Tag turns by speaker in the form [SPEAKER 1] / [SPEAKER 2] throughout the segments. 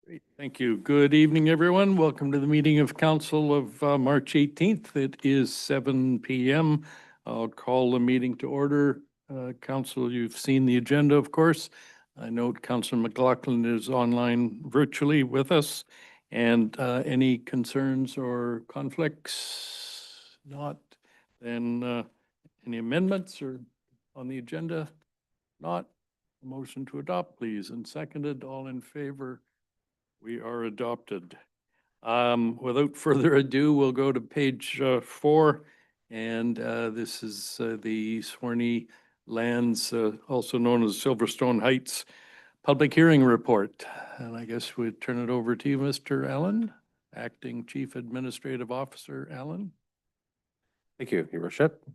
[SPEAKER 1] Great, thank you. Good evening, everyone. Welcome to the meeting of council of March 18th. It is 7 p.m. I'll call the meeting to order. Council, you've seen the agenda, of course. I note Councilor McLaughlin is online virtually with us. And any concerns or conflicts? Not. Then any amendments or on the agenda? Not. Motion to adopt, please. And seconded, all in favor? We are adopted. Without further ado, we'll go to page 4. And this is the Swarney Lands, also known as Silverstone Heights, public hearing report. And I guess we'd turn it over to you, Mr. Allen, Acting Chief Administrative Officer Allen.
[SPEAKER 2] Thank you, Your Worship.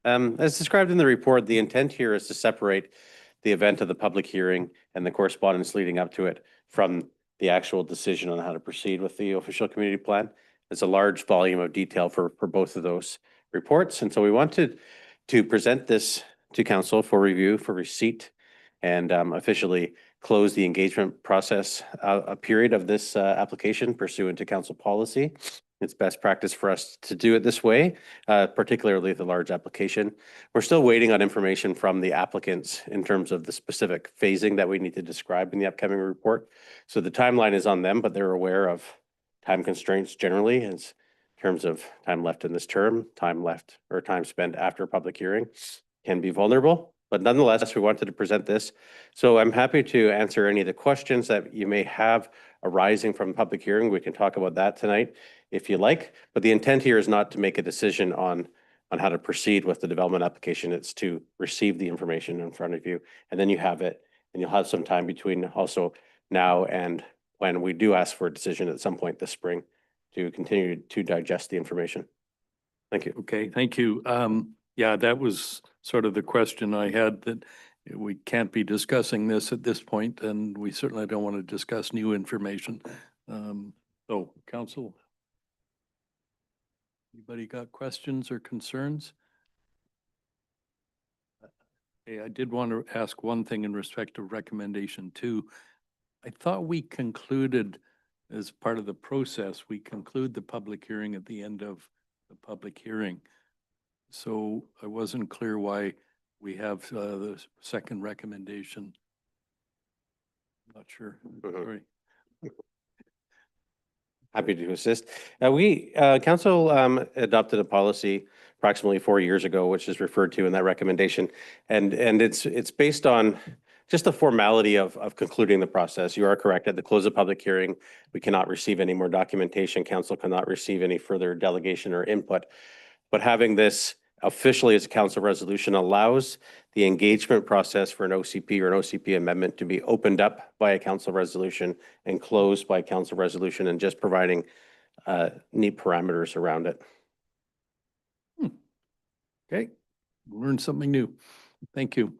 [SPEAKER 2] As described in the report, the intent here is to separate the event of the public hearing and the correspondence leading up to it from the actual decision on how to proceed with the official community plan. It's a large volume of detail for both of those reports. And so we wanted to present this to council for review, for receipt, and officially close the engagement process, a period of this application pursuant to council policy. It's best practice for us to do it this way, particularly the large application. We're still waiting on information from the applicants in terms of the specific phasing that we need to describe in the upcoming report. So the timeline is on them, but they're aware of time constraints generally in terms of time left in this term, time left or time spent after public hearing can be vulnerable. But nonetheless, we wanted to present this. So I'm happy to answer any of the questions that you may have arising from public hearing. We can talk about that tonight if you like. But the intent here is not to make a decision on how to proceed with the development application. It's to receive the information in front of you, and then you have it, and you'll have some time between also now and when we do ask for a decision at some point this spring to continue to digest the information. Thank you.
[SPEAKER 1] Okay, thank you. Yeah, that was sort of the question I had, that we can't be discussing this at this point, and we certainly don't want to discuss new information. So, council, anybody got questions or concerns? Hey, I did want to ask one thing in respect to recommendation 2. I thought we concluded, as part of the process, we conclude the public hearing at the end of the public hearing. So I wasn't clear why we have the second recommendation. I'm not sure. Sorry.
[SPEAKER 2] Happy to assist. Council adopted a policy approximately 4 years ago, which is referred to in that recommendation. And it's based on just the formality of concluding the process. You are correct. At the close of public hearing, we cannot receive any more documentation. Council cannot receive any further delegation or input. But having this officially as a council resolution allows the engagement process for an OCP or an OCP amendment to be opened up by a council resolution and closed by council resolution, and just providing neat parameters around it.
[SPEAKER 1] Okay, learned something new. Thank you.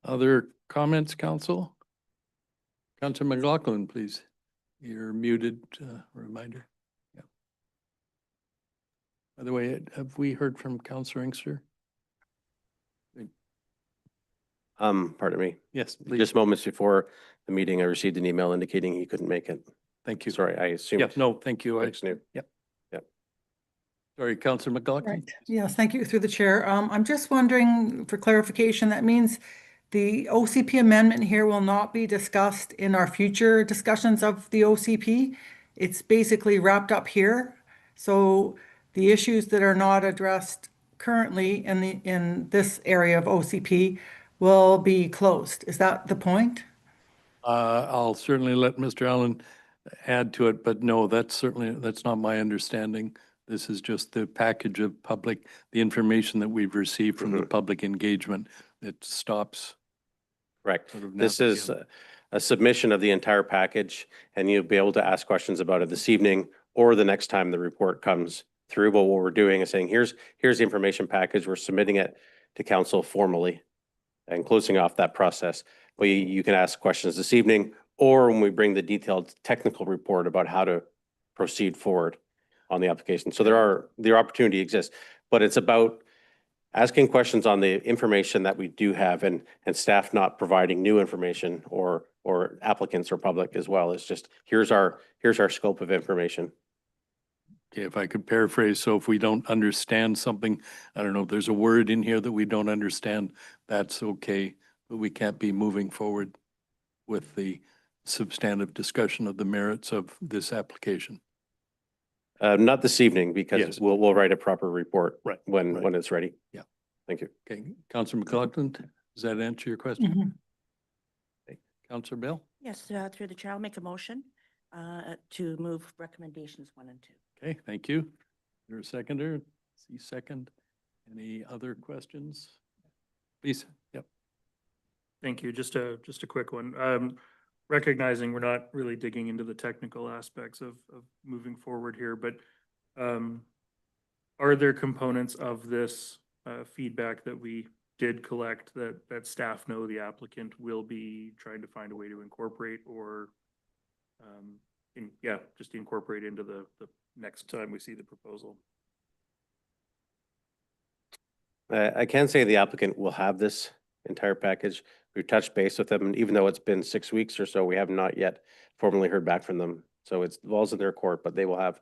[SPEAKER 1] Other comments, council? Councilor McLaughlin, please. You're muted, reminder. Yeah. By the way, have we heard from Councilor Inkster?
[SPEAKER 2] Pardon me.
[SPEAKER 1] Yes, please.
[SPEAKER 2] Just moments before the meeting, I received an email indicating he couldn't make it.
[SPEAKER 1] Thank you.
[SPEAKER 2] Sorry, I assumed.
[SPEAKER 1] Yeah, no, thank you.
[SPEAKER 2] New.
[SPEAKER 1] Yep. Yep. Sorry, Councilor McLaughlin.
[SPEAKER 3] Right. Yes, thank you through the chair. I'm just wondering for clarification, that means the OCP amendment here will not be discussed in our future discussions of the OCP. It's basically wrapped up here. So the issues that are not addressed currently in this area of OCP will be closed. Is that the point?
[SPEAKER 1] I'll certainly let Mr. Allen add to it, but no, that's not my understanding. This is just the package of the information that we've received from the public engagement. It stops.
[SPEAKER 2] Correct. This is a submission of the entire package, and you'll be able to ask questions about it this evening or the next time the report comes through. But what we're doing is saying, here's the information package. We're submitting it to council formally and closing off that process. But you can ask questions this evening, or when we bring the detailed technical report about how to proceed forward on the application. So the opportunity exists, but it's about asking questions on the information that we do have and staff not providing new information or applicants or public as well. It's just, here's our scope of information.
[SPEAKER 1] Okay, if I could paraphrase, so if we don't understand something, I don't know, if there's a word in here that we don't understand, that's okay, but we can't be moving forward with the substantive discussion of the merits of this application.
[SPEAKER 2] Not this evening, because
[SPEAKER 1] Yes.
[SPEAKER 2] we'll write a proper report
[SPEAKER 1] Right,
[SPEAKER 2] when
[SPEAKER 1] right.
[SPEAKER 2] it's ready.
[SPEAKER 1] Yeah.
[SPEAKER 2] Thank you.
[SPEAKER 1] Okay, Councillor McLaughlin, does that answer your question?
[SPEAKER 3] Mhm.
[SPEAKER 1] Okay, Councillor Bill?
[SPEAKER 4] Yes, through the chair, I'll make a motion to move recommendations 1 and 2.
[SPEAKER 1] Okay, thank you. You're a seconder. See second. Any other questions? Please, yep.
[SPEAKER 5] Thank you. Just a quick one. Recognizing we're not really digging into the technical aspects of moving forward here, but are there components of this feedback that we did collect that staff know the applicant will be trying to find a way to incorporate or just incorporate into the next time we see the proposal?
[SPEAKER 2] I can say the applicant will have this entire package. We've touched base with them, and even though it's been 6 weeks or so, we have not yet formally heard back from them. So it's the ball's in their court, but they will have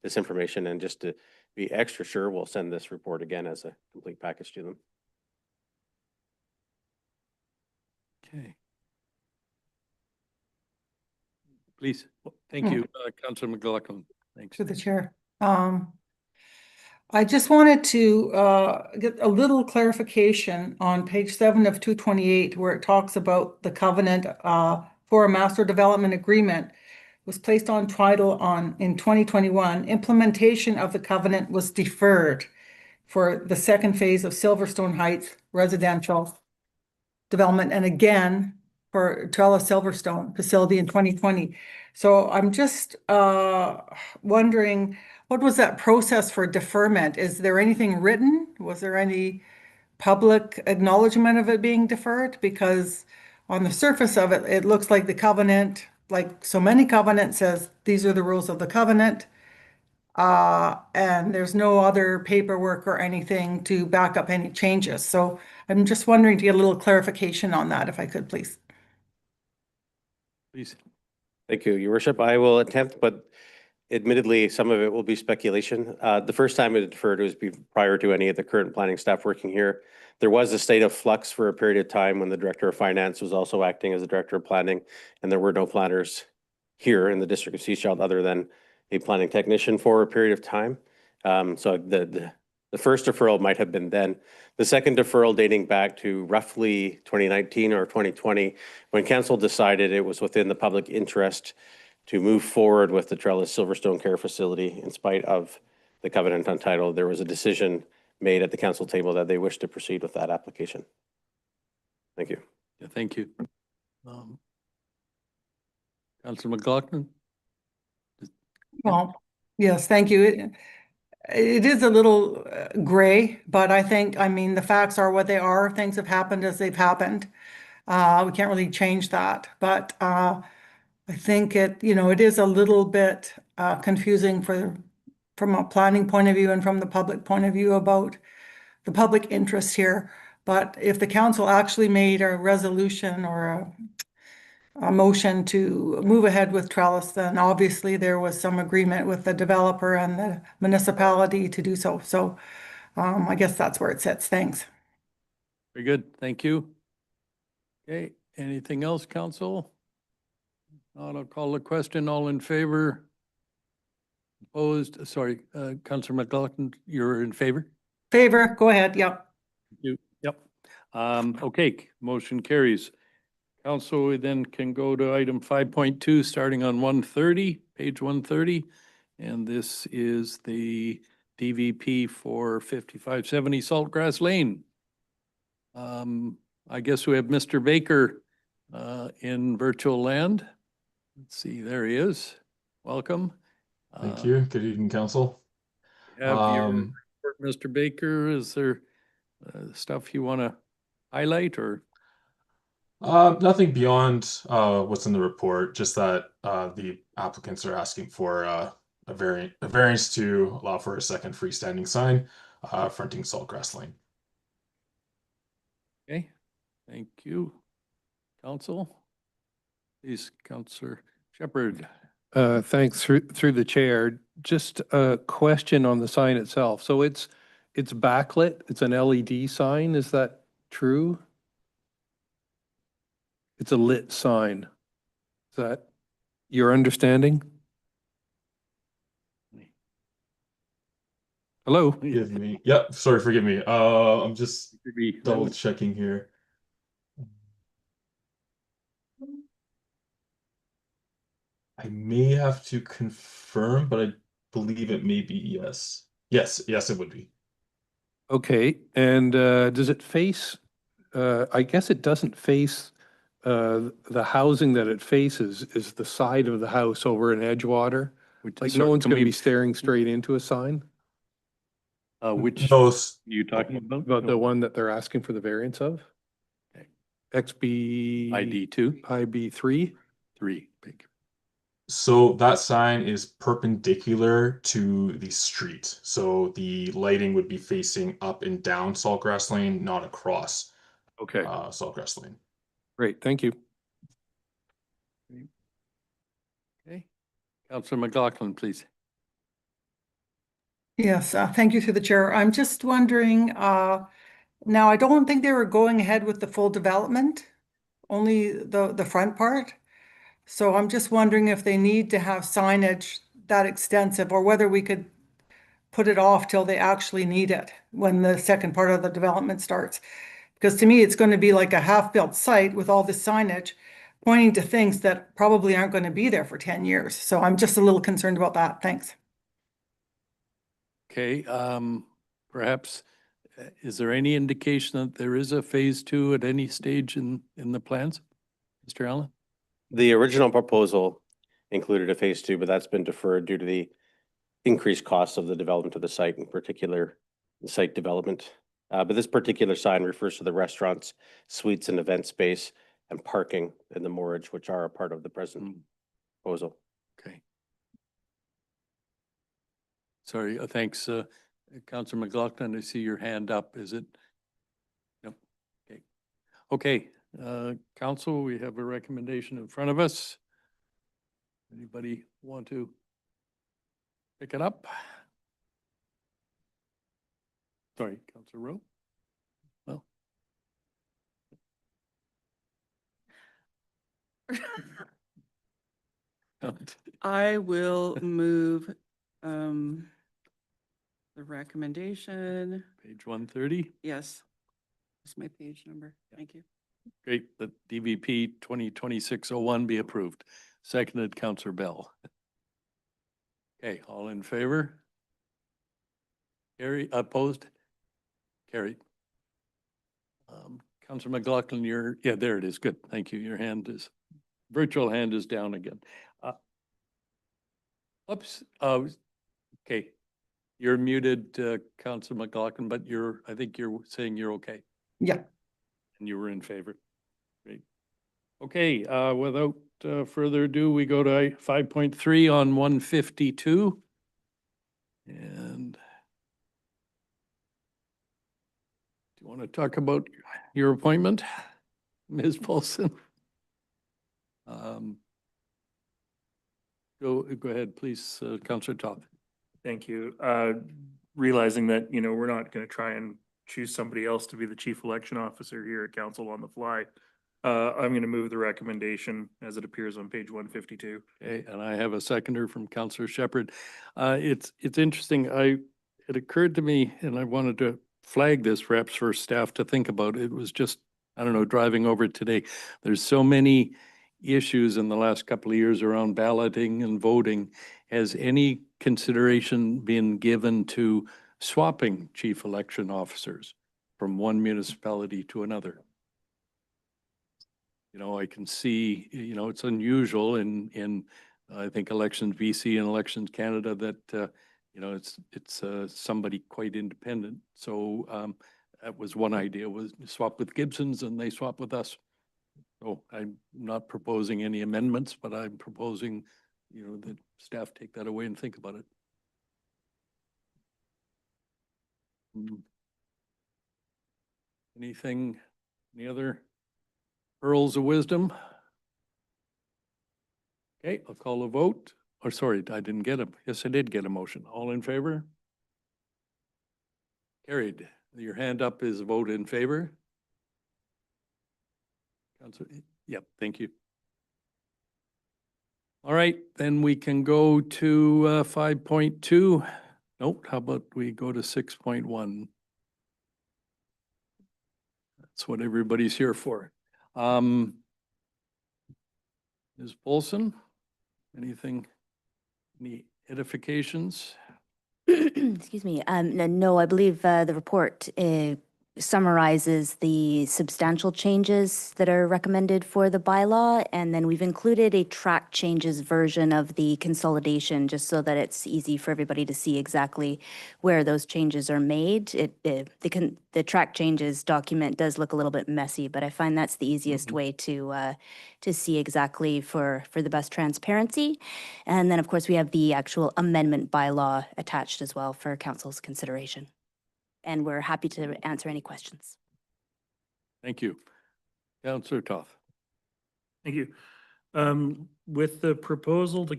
[SPEAKER 2] this information. And just to be extra sure, we'll send this report again as a complete package to them.
[SPEAKER 1] Okay. Please, thank you, Councillor McLaughlin. Thanks.
[SPEAKER 3] To the chair. I just wanted to get a little clarification on page 7 of 228, where it talks about the covenant for a master development agreement was placed on title in 2021. Implementation of the covenant was deferred for the second phase of Silverstone Heights residential development, and again for Trellis Silverstone facility in 2020. So I'm just wondering, what was that process for deferment? Is there anything written? Was there any public acknowledgement of it being deferred? Because on the surface of it, it looks like the covenant, like so many covenants, says these are the rules of the covenant. And there's no other paperwork or anything to back up any changes. So I'm just wondering to get a little clarification on that, if I could, please.
[SPEAKER 1] Please.
[SPEAKER 2] Thank you, Your Worship. I will attempt, but admittedly, some of it will be speculation. The first time it deferred was prior to any of the current planning staff working here. There was a state of flux for a period of time when the Director of Finance was also acting as the Director of Planning, and there were no planners here in the District of Sechelt other than a planning technician for a period of time. So the first deferral might have been then. The second deferral dating back to roughly 2019 or 2020, when council decided it was within the public interest to move forward with the Trellis Silverstone Care Facility in spite of the covenant on title. There was a decision made at the council table that they wished to proceed with that application. Thank you.
[SPEAKER 1] Yeah, thank you. Councillor McLaughlin?
[SPEAKER 3] Well, yes, thank you. It is a little gray, but I mean, the facts are what they are. Things have happened as they've happened. We can't really change that, but I think it is a little bit confusing from a planning point of view and from the public point of view about the public interest here. But if the council actually made a resolution or a motion to move ahead with Trellis, then obviously there was some agreement with the developer and the municipality to do so. So I guess that's where it sits. Thanks.
[SPEAKER 1] Very good, thank you. Okay, anything else, council? Not, I'll call the question. All in favor? Opposed? Sorry, Councillor McLaughlin, you're in favor?
[SPEAKER 3] Favor, go ahead. Yep.
[SPEAKER 1] Thank you. Yep. Okay, motion carries. Council, we then can go to item 5.2, starting on 130, page 130. And this is the DVP for 5570 Saltgrass Lane. I guess we have Mr. Baker in virtual land. Let's see, there he is. Welcome.
[SPEAKER 6] Thank you. Good evening, council.
[SPEAKER 1] Have your report, Mr. Baker. Is there stuff you want to highlight or?
[SPEAKER 6] Nothing beyond what's in the report, just that the applicants are asking for a variance to allow for a second freestanding sign fronting Saltgrass Lane.
[SPEAKER 1] Okay, thank you. Council? Please, Counselor Shepherd.
[SPEAKER 7] Thanks through the chair. Just a question on the sign itself. So it's backlit. It's an LED sign. Is that true? It's a lit sign. Is that your understanding? Hello?
[SPEAKER 6] Forgive me. Yep, sorry, forgive me. I'm just
[SPEAKER 1] Maybe-
[SPEAKER 6] double checking here. I may have to confirm, but I believe it may be yes. Yes, it would be.
[SPEAKER 7] Okay, and does it face, I guess it doesn't face, the housing that it faces is the side of the house over in Edgewater?
[SPEAKER 1] Which
[SPEAKER 7] Like
[SPEAKER 1] is
[SPEAKER 7] no
[SPEAKER 1] sort-
[SPEAKER 7] one's
[SPEAKER 1] can
[SPEAKER 7] going to
[SPEAKER 1] we-
[SPEAKER 7] be staring straight into a sign?
[SPEAKER 1] Which
[SPEAKER 6] No,
[SPEAKER 1] you talking about?
[SPEAKER 7] About the one that they're asking for the variance of?
[SPEAKER 1] Okay.
[SPEAKER 7] XB.
[SPEAKER 1] ID 2,
[SPEAKER 7] IB 3?
[SPEAKER 1] 3, big.
[SPEAKER 6] so that sign is perpendicular to the street. So the lighting would be facing up and down Saltgrass Lane, not across
[SPEAKER 7] Okay,
[SPEAKER 6] Saltgrass Lane.
[SPEAKER 7] great, thank you.
[SPEAKER 1] Okay. Counselor McLaughlin, please.
[SPEAKER 3] Yes, thank you through the chair. I'm just wondering, now I don't think they were going ahead with the full development, only the front part. So I'm just wondering if they need to have signage that extensive or whether we could put it off till they actually need it when the second part of the development starts. Because to me, it's going to be like a half-built site with all this signage pointing to things that probably aren't going to be there for 10 years. So I'm just a little concerned about that. Thanks.
[SPEAKER 1] Okay, perhaps, is there any indication that there is a phase 2 at any stage in the plans? Mr. Allen?
[SPEAKER 2] The original proposal included a phase 2, but that's been deferred due to the increased cost of the development of the site, in particular, the site development. But this particular sign refers to the restaurants, suites and event space and parking in the moorage, which are a part of the present
[SPEAKER 1] Mm,
[SPEAKER 2] proposal.
[SPEAKER 1] Okay. Sorry, thanks, Counselor McLaughlin, I see your hand up, is it? No, okay. Okay, council, we have a recommendation in front of us. Anybody want to pick it up? Sorry, Counselor Rowe? No?
[SPEAKER 8] I will move the recommendation.
[SPEAKER 1] Page 130,
[SPEAKER 8] Yes. What's my page number? Thank you.
[SPEAKER 1] great, that DVP 2026-01 be approved. Seconded, Counselor Bell. Okay, all in favor? Carry, opposed? Carried. Counselor McLaughlin, yeah, there it is, good, thank you, your hand is, virtual hand is down again. Oops, okay, you're muted, Counselor McLaughlin, but I think you're saying you're okay.
[SPEAKER 3] Yeah.
[SPEAKER 1] And you were in favor. Great. Okay, without further ado, we go to 5.3 on 152. And do you want to talk about your appointment, Ms. Paulson? Go ahead, please, Counselor Toth.
[SPEAKER 5] Thank you. Realizing that, we're not going to try and choose somebody else to be the chief election officer here at council on the fly. I'm going to move the recommendation as it appears on page 152.
[SPEAKER 1] Okay, and I have a seconder from Counselor Shepherd. It's interesting, it occurred to me, and I wanted to flag this perhaps for staff to think about. It was just, I don't know, driving over today. There's so many issues in the last couple of years around balloting and voting. Has any consideration been given to swapping chief election officers from one municipality to another? I can see, it's unusual in, I think, elections BC and elections Canada that, it's somebody quite independent. So that was one idea, was swap with Gibson's and they swap with us. So I'm not proposing any amendments, but I'm proposing, that staff take that away and think about it. Anything Any other pearls of wisdom? Okay, I'll call a vote. Or sorry, I didn't get a, yes, I did get a motion. All in favor? Carried. Your hand up is a vote in favor. Counselor, yep, thank you. All right, then we can go to 5.2. Nope, how about we go to 6.1? That's what everybody's here for. Ms. Polson, anything, any edifications?
[SPEAKER 9] Excuse me. No, I believe the report summarizes the substantial changes that are recommended for the bylaw, and then we've included a track changes version of the consolidation, just so that it's easy for everybody to see exactly where those changes are made. The track changes document does look a little bit messy, but I find that's the easiest way to see exactly for the best transparency. And then, of course, we have the actual amendment bylaw attached as well for council's consideration. And we're happy to answer any questions.
[SPEAKER 1] Thank you. Counselor Toth.
[SPEAKER 5] Thank you. With the proposal to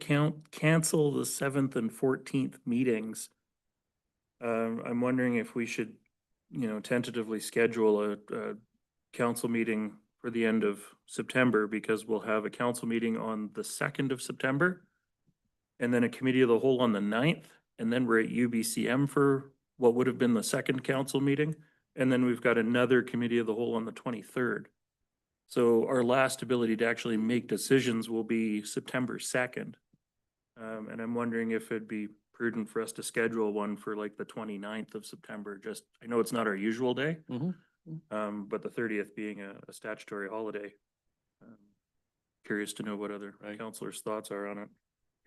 [SPEAKER 5] cancel the 7th and 14th meetings, I'm wondering if we should, tentatively schedule a council meeting for the end of September, because we'll have a council meeting on the 2nd of September, and then a committee of the whole on the 9th, and then we're at UBCM for what would have been the second council meeting. And then we've got another committee of the whole on the 23rd. So our last ability to actually make decisions will be September 2nd. And I'm wondering if it'd be prudent for us to schedule one for like the 29th of September. Just, I know it's not our usual day, but the 30th being a statutory holiday. Curious to know what other councilors' thoughts are on it.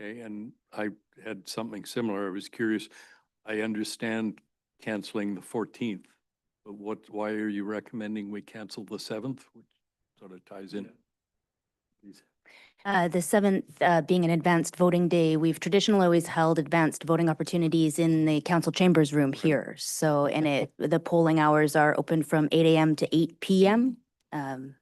[SPEAKER 1] Okay, and I had something similar. I was curious. I understand canceling the 14th, but why are you recommending we cancel the 7th, which sort of ties in? Please.
[SPEAKER 9] The 7th being an advanced voting day, we've traditionally always held advanced voting opportunities in the council chambers room here. So, and the polling hours are open from 8 a.m. to 8 p.m.
[SPEAKER 1] And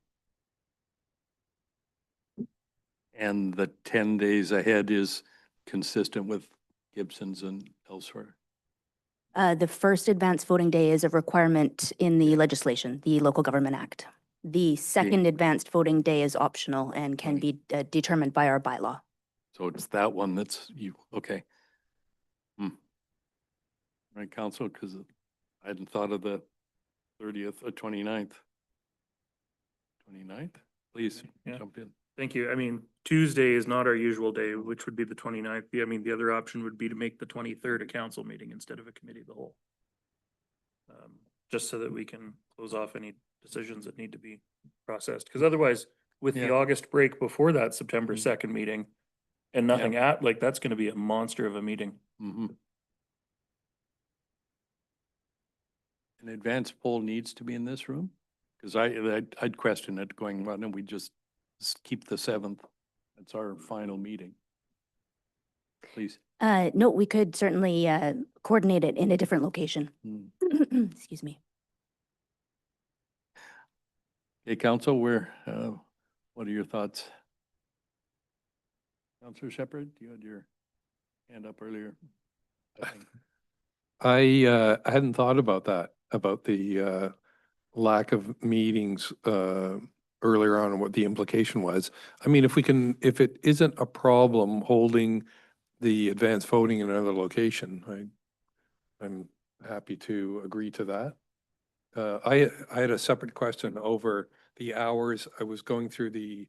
[SPEAKER 1] the 10 days ahead is consistent with Gibson's and elsewhere.
[SPEAKER 9] The first advanced voting day is a requirement in the legislation, the Local Government Act. The second advanced voting day is optional and can be determined by our bylaw.
[SPEAKER 1] So it's that one that's okay. Right, council, because I hadn't thought of the 30th or 29th. 29th, please jump in.
[SPEAKER 5] Thank you. I mean, Tuesday is not our usual day, which would be the 29th. I mean, the other option would be to make the 23rd a council meeting instead of a committee of the whole. Just so that we can close off any decisions that need to be processed. Because otherwise, with the August break before that September 2nd meeting and nothing that's going to be a monster of a meeting.
[SPEAKER 1] An advanced poll needs to be in this room? Because I'd question it going, why don't we just keep the 7th? That's our final meeting. Please.
[SPEAKER 9] No, we could certainly coordinate it in a different location. Excuse me.
[SPEAKER 1] Okay, council, what are your thoughts? Councilor Shepherd, you had your hand up earlier.
[SPEAKER 7] I hadn't thought about that, about the lack of meetings earlier on and what the implication was. I mean, if it isn't a problem holding the advanced voting in another location, I'm happy to agree to that. I had a separate question over the hours. I was going through the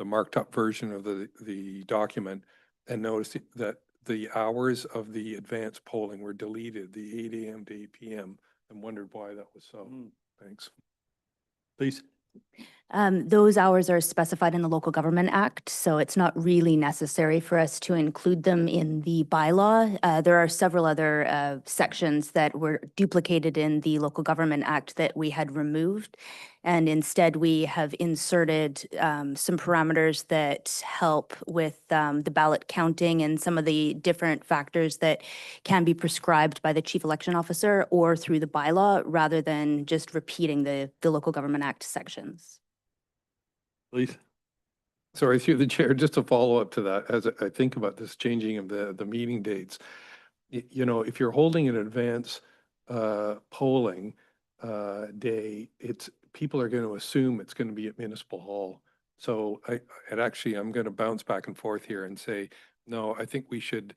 [SPEAKER 7] marked up version of the document and noticed that the hours of the advanced polling were deleted, the 8 a.m. to 8 p.m. and wondered why that was so. Thanks.
[SPEAKER 1] Please.
[SPEAKER 9] Those hours are specified in the Local Government Act, so it's not really necessary for us to include them in the bylaw. There are several other sections that were duplicated in the Local Government Act that we had removed. And instead, we have inserted some parameters that help with the ballot counting and some of the different factors that can be prescribed by the Chief Election Officer or through the bylaw, rather than just repeating the Local Government Act sections.
[SPEAKER 1] Please.
[SPEAKER 7] Sorry, through the chair, just to follow up to that, as I think about this changing of the meeting dates. You know, if you're holding an advance polling day, people are going to assume it's going to be at Municipal Hall. So I'm going to bounce back and forth here and say, no, I think we should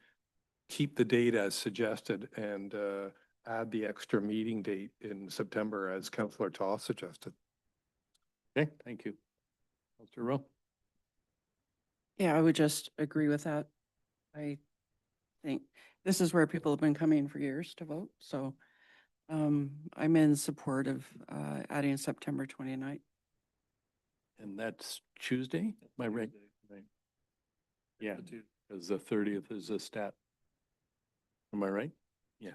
[SPEAKER 7] keep the date as suggested and add the extra meeting date in September as Councillor Toth suggested.
[SPEAKER 1] Okay, thank you. Councillor Rowe?
[SPEAKER 8] Yeah, I would just agree with that. I think this is where people have been coming for years to vote, so I'm in support of adding September 29th.
[SPEAKER 1] And that's Tuesday? Am I right? Right. Yeah, because the 30th is a stat. Am I right? Yeah.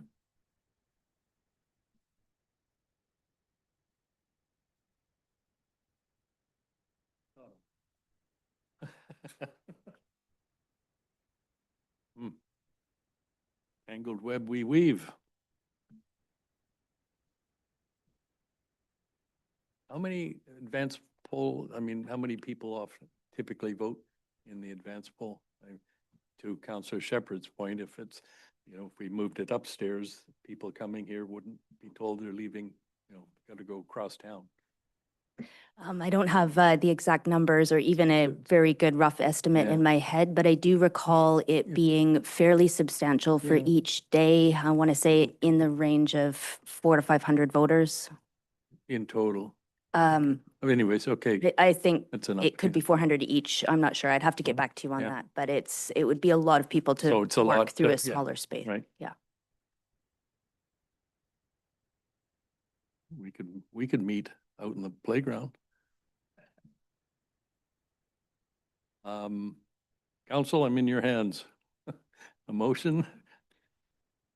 [SPEAKER 1] Hmm. Tangled web we weave. How many advance poll, I mean, how many people often typically vote in the advance poll? To Councillor Shepherd's point, if it's, you know, if we moved it upstairs, people coming here wouldn't be told they're leaving, you know, got to go across town.
[SPEAKER 9] I don't have the exact numbers or even a very good rough estimate
[SPEAKER 1] Yeah.
[SPEAKER 9] in my head, but I do recall it being fairly substantial for
[SPEAKER 1] Yeah.
[SPEAKER 9] each day. I want to say in the range of 400 to 500 voters.
[SPEAKER 1] In total.
[SPEAKER 9] Um,
[SPEAKER 1] Anyways, okay,
[SPEAKER 9] I think
[SPEAKER 1] that's enough.
[SPEAKER 9] it could be 400 each. I'm not sure. I'd have to get back to you on
[SPEAKER 1] Yeah.
[SPEAKER 9] that, but it would be a lot of people
[SPEAKER 1] So
[SPEAKER 9] to
[SPEAKER 1] it's a
[SPEAKER 9] work
[SPEAKER 1] lot,
[SPEAKER 9] through
[SPEAKER 1] yeah,
[SPEAKER 9] a smaller space.
[SPEAKER 1] right.
[SPEAKER 9] Yeah.
[SPEAKER 1] We could meet out in the playground. Council, I'm in your hands. A motion?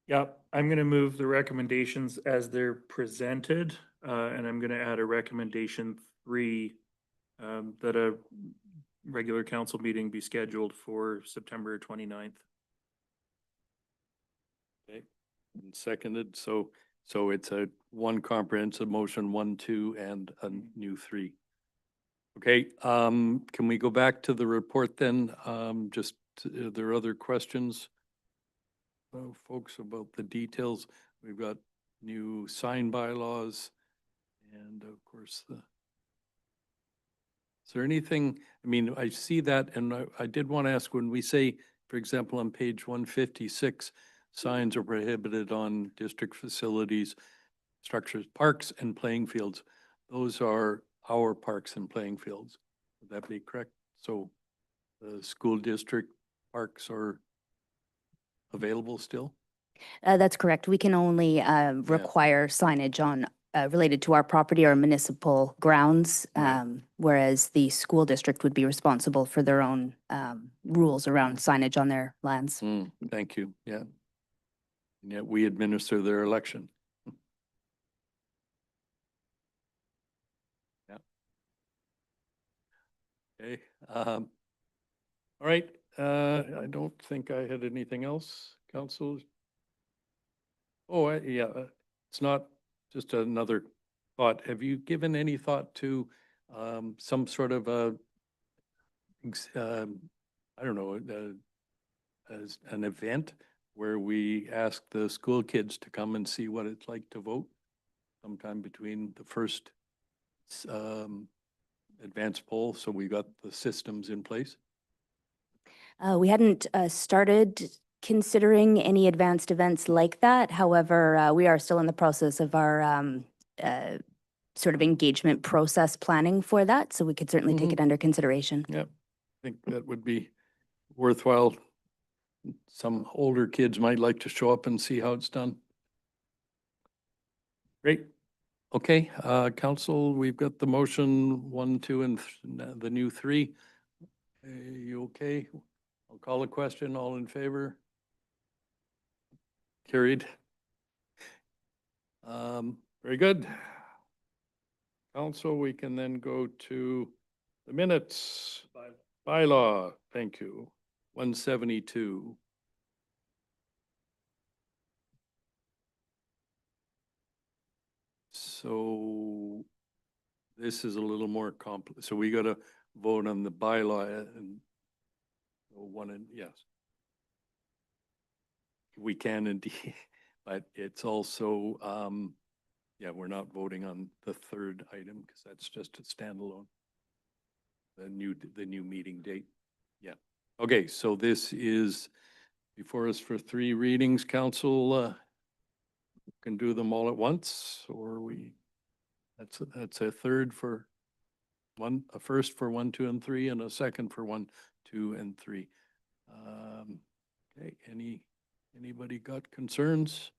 [SPEAKER 5] Yep, I'm going to move the recommendations as they're presented, and I'm going to add a recommendation 3, that a regular council meeting be scheduled for September 29th.
[SPEAKER 1] Okay, and seconded, so it's a one comprehensive motion, 1, 2, and a new 3. Okay, can we go back to the report then? Just, are there other questions? Folks, about the details? We've got new sign bylaws and of course is there anything, I mean, I see that and I did want to ask when we say, for example, on page 156, signs are prohibited on district facilities, structures, parks and playing fields. Those are our parks and playing fields. Would that be correct? So the school district parks are available still?
[SPEAKER 9] That's correct. We can only require signage on related to our property or municipal grounds,
[SPEAKER 1] Right.
[SPEAKER 9] whereas the school district would be responsible for their own rules around signage on their lands.
[SPEAKER 1] Thank you, yeah. And yet we administer their election. Yeah. Okay, all right, I don't think I had anything else, council. Oh, yeah, it's not just another thought. Have you given any thought to some sort of a, I don't know, as an event where we ask the school kids to come and see what it's like to vote sometime between the first advanced poll, so we got the systems in place?
[SPEAKER 9] We hadn't started considering any advanced events like that. However, we are still in the process of our sort of engagement process planning for that, so we could certainly take it under consideration.
[SPEAKER 1] Yeah, I think that would be worthwhile. Some older kids might like to show up and see how it's done. Great. Okay, council, we've got the motion 1, 2, and the new 3. You okay? I'll call a question. All in favor? Carried. Very good. Council, we can then go to the minutes. Bylaw, thank you. 172. So this is a little more complex. So we got to vote on the bylaw and one and yes. We can indeed, but it's also, yeah, we're not voting on the third item because that's just a standalone. The new meeting date. Yeah. Okay, so this is before us for 3 readings. Council can do them all at once, or that's a third for one, a first for 1, 2, and 3, and a second for 1, 2, and 3. Okay, anybody got concerns?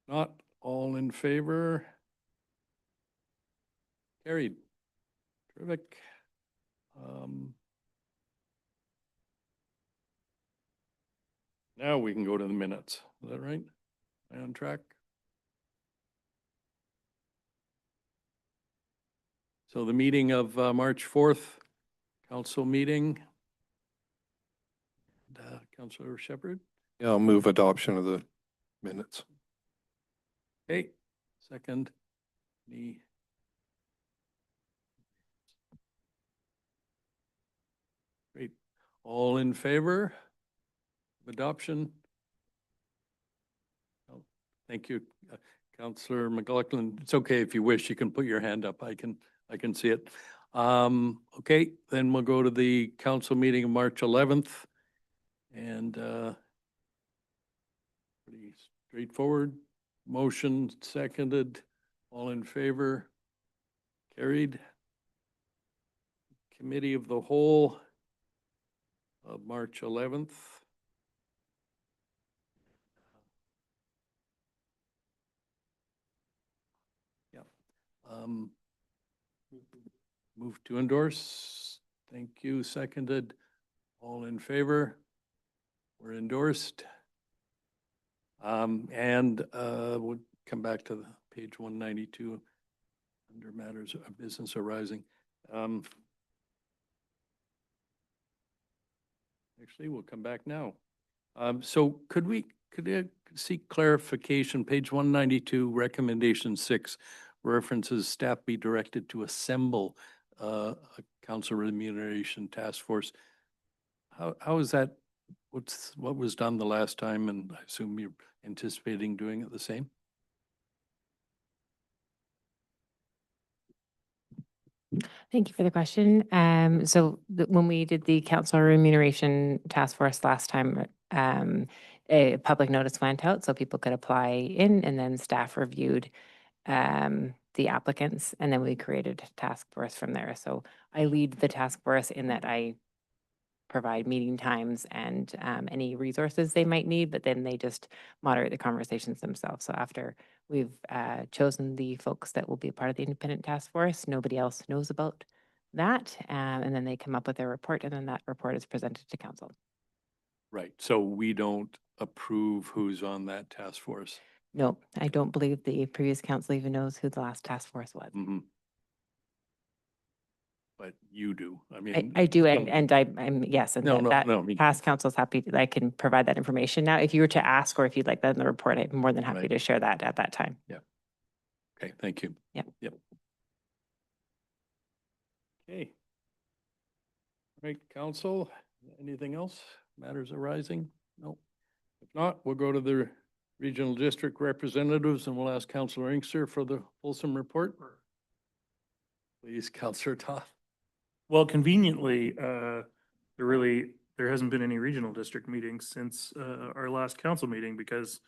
[SPEAKER 1] Not all in favor? Carried. Terrific. Now we can go to the minutes. Is that right? Am I on track? So the meeting of March 4th, council meeting. Councilor Shepherd?
[SPEAKER 7] Yeah, I'll move adoption of the minutes.
[SPEAKER 1] Okay, second. Me. Great. All in favor of adoption? Oh, thank you, Councillor McLaughlin. It's okay if you wish, you can put your hand up. I can see it. Okay, then we'll go to the council meeting of March 11th. And pretty straightforward. Motion seconded. All in favor? Carried. Committee of the Whole of March 11th. Yeah. Move to endorse. Thank you. Seconded. All in favor? We're endorsed. And we'll come back to the page 192 under matters of business arising. Actually, we'll come back now. So could I seek clarification? Page 192, recommendation 6 references staff be directed to assemble a council remuneration task force. How is that? What was done the last time, and I assume you're anticipating doing it the same?
[SPEAKER 10] Thank you for the question. When we did the council remuneration task force last time, a public notice went out so people could apply in, and then staff reviewed the applicants, and then we created a task force from there. So I lead the task force in that I provide meeting times and any resources they might need, but then they just moderate the conversations themselves. So after we've chosen the folks that will be a part of the independent task force, nobody else knows about that. And then they come up with their report, and then that report is presented to council.
[SPEAKER 1] Right. So we don't approve who's on that task force.
[SPEAKER 10] No, I don't believe the previous council even knows who the last task force was.
[SPEAKER 1] Mm-hmm. But you do. I mean,
[SPEAKER 10] I do, and I'm yes, and
[SPEAKER 1] No,
[SPEAKER 10] that
[SPEAKER 1] no, me too.
[SPEAKER 10] past council's happy I can provide that information. Now, if you were to ask, or if you'd like that in the report, I'm more than happy
[SPEAKER 1] Right.
[SPEAKER 10] to share that at that time.
[SPEAKER 1] Okay, thank you.
[SPEAKER 10] Yep.
[SPEAKER 1] Okay. All right, council, anything else? Matters arising? No. If not, we'll go to the regional district representatives, and we'll ask Councillor Inkster for the fulsome report. Please, Councillor Toth.
[SPEAKER 5] Well, conveniently, there hasn't been any regional district meetings since our last council meeting because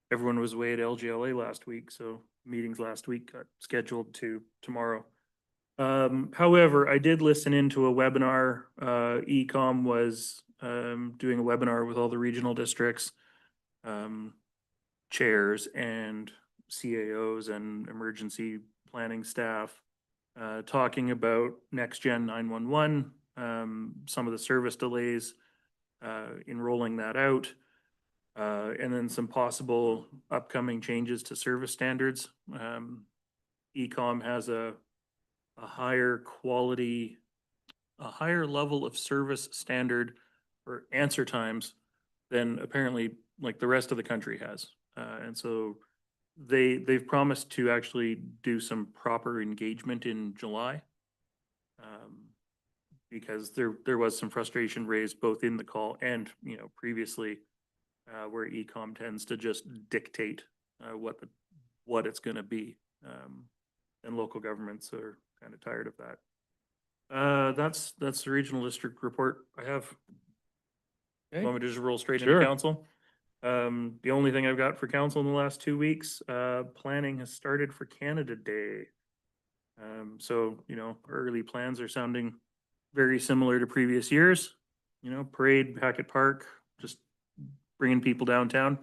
[SPEAKER 5] everyone was away at LGLA last week, so meetings last week got scheduled to tomorrow. However, I did listen into a webinar. ECOM was doing a webinar with all the regional districts, chairs, and CAOs and emergency planning staff, talking about next gen 911, some of the service delays, in rolling that out. And then some possible upcoming changes to service standards. ECOM has a higher quality, a higher level of service standard or answer times than apparently like the rest of the country has. And so they've promised to actually do some proper engagement in July. Because there was some frustration raised both in the call and, you know, previously, where ECOM tends to just dictate what it's going to be, and local governments are kind of tired of that. That's the regional district report I have.
[SPEAKER 1] Okay.
[SPEAKER 5] Want me to just roll straight
[SPEAKER 1] Sure.
[SPEAKER 5] into council? The only thing I've got for council in the last 2 weeks, planning has started for Canada Day. So, you know, early plans are sounding very similar to previous years. You know, parade, Hackett Park, just bringing people downtown.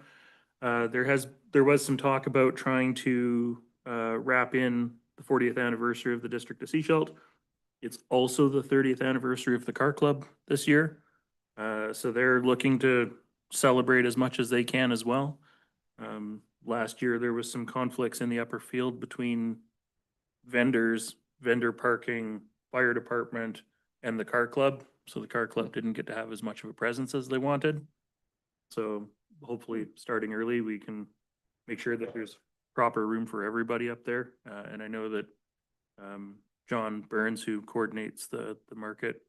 [SPEAKER 5] There was some talk about trying to wrap in the 40th anniversary of the District of Sechelt. It's also the 30th anniversary of the Car Club this year. So they're looking to celebrate as much as they can as well. Last year, there was some conflicts in the upper field between vendors, vendor parking, fire department, and the Car Club. So the Car Club didn't get to have as much of a presence as they wanted. So hopefully, starting early, we can make sure that there's proper room for everybody up there. And I know that John Burns, who coordinates the market,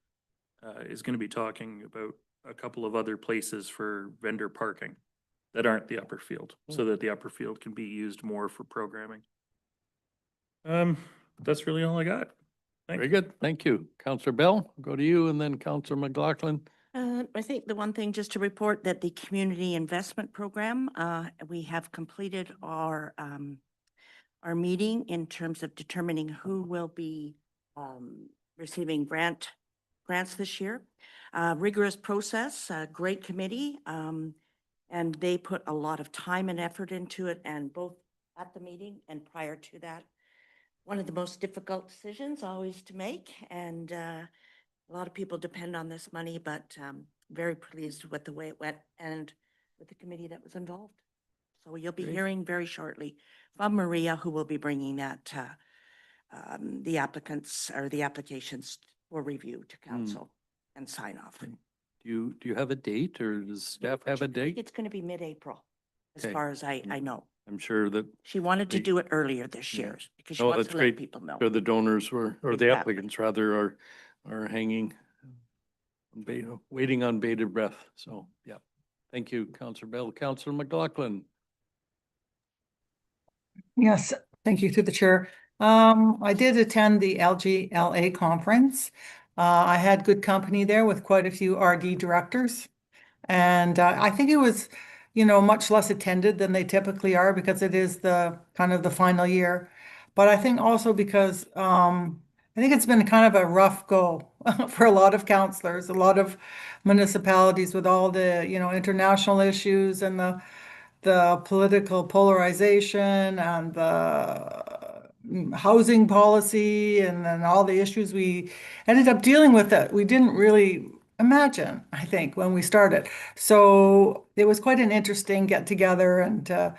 [SPEAKER 5] is going to be talking about a couple of other places for vendor parking that aren't the upper field, so that the upper field can be used more for programming. That's really all I got. Thank
[SPEAKER 1] Very
[SPEAKER 5] you.
[SPEAKER 1] good. Thank you. Counselor Bell, I'll go to you, and then Counselor McLaughlin.
[SPEAKER 4] I think the one thing just to report that the community investment program, we have completed our meeting in terms of determining who will be receiving grants this year. Rigorous process, great committee, and they put a lot of time and effort into it, and both at the meeting and prior to that. One of the most difficult decisions always to make, and a lot of people depend on this money, but very pleased with the way it went and with the committee that was involved. So you'll be
[SPEAKER 1] Great.
[SPEAKER 4] hearing very shortly from Maria, who will be bringing that the applicants or the applications for review to council and sign off.
[SPEAKER 1] Do you have a date, or does staff have a
[SPEAKER 4] I think
[SPEAKER 1] date?
[SPEAKER 4] it's going to be mid-April, as
[SPEAKER 1] Okay.
[SPEAKER 4] far as I know.
[SPEAKER 1] I'm sure that
[SPEAKER 4] She wanted to
[SPEAKER 1] Great.
[SPEAKER 4] do it earlier this
[SPEAKER 1] Yeah.
[SPEAKER 4] year because she
[SPEAKER 1] Oh,
[SPEAKER 4] wants
[SPEAKER 1] that's
[SPEAKER 4] to let
[SPEAKER 1] great.
[SPEAKER 4] people know.
[SPEAKER 1] the donors or the
[SPEAKER 4] Exactly.
[SPEAKER 1] applicants rather are hanging, waiting on bated breath. So, yeah. Thank you, Counselor Bell. Counselor McLaughlin.
[SPEAKER 3] Yes, thank you through the chair. I did attend the LGLA conference. I had good company there with quite a few RD directors. And I think it was, you know, much less attended than they typically are because it is the kind of the final year. But I think also because I think it's been kind of a rough go for a lot of councillors, a lot of municipalities with all the, you know, international issues and the political polarization and the housing policy and then all the issues we ended up dealing with that we didn't really imagine, I think, when we started. So it was quite an interesting get together and to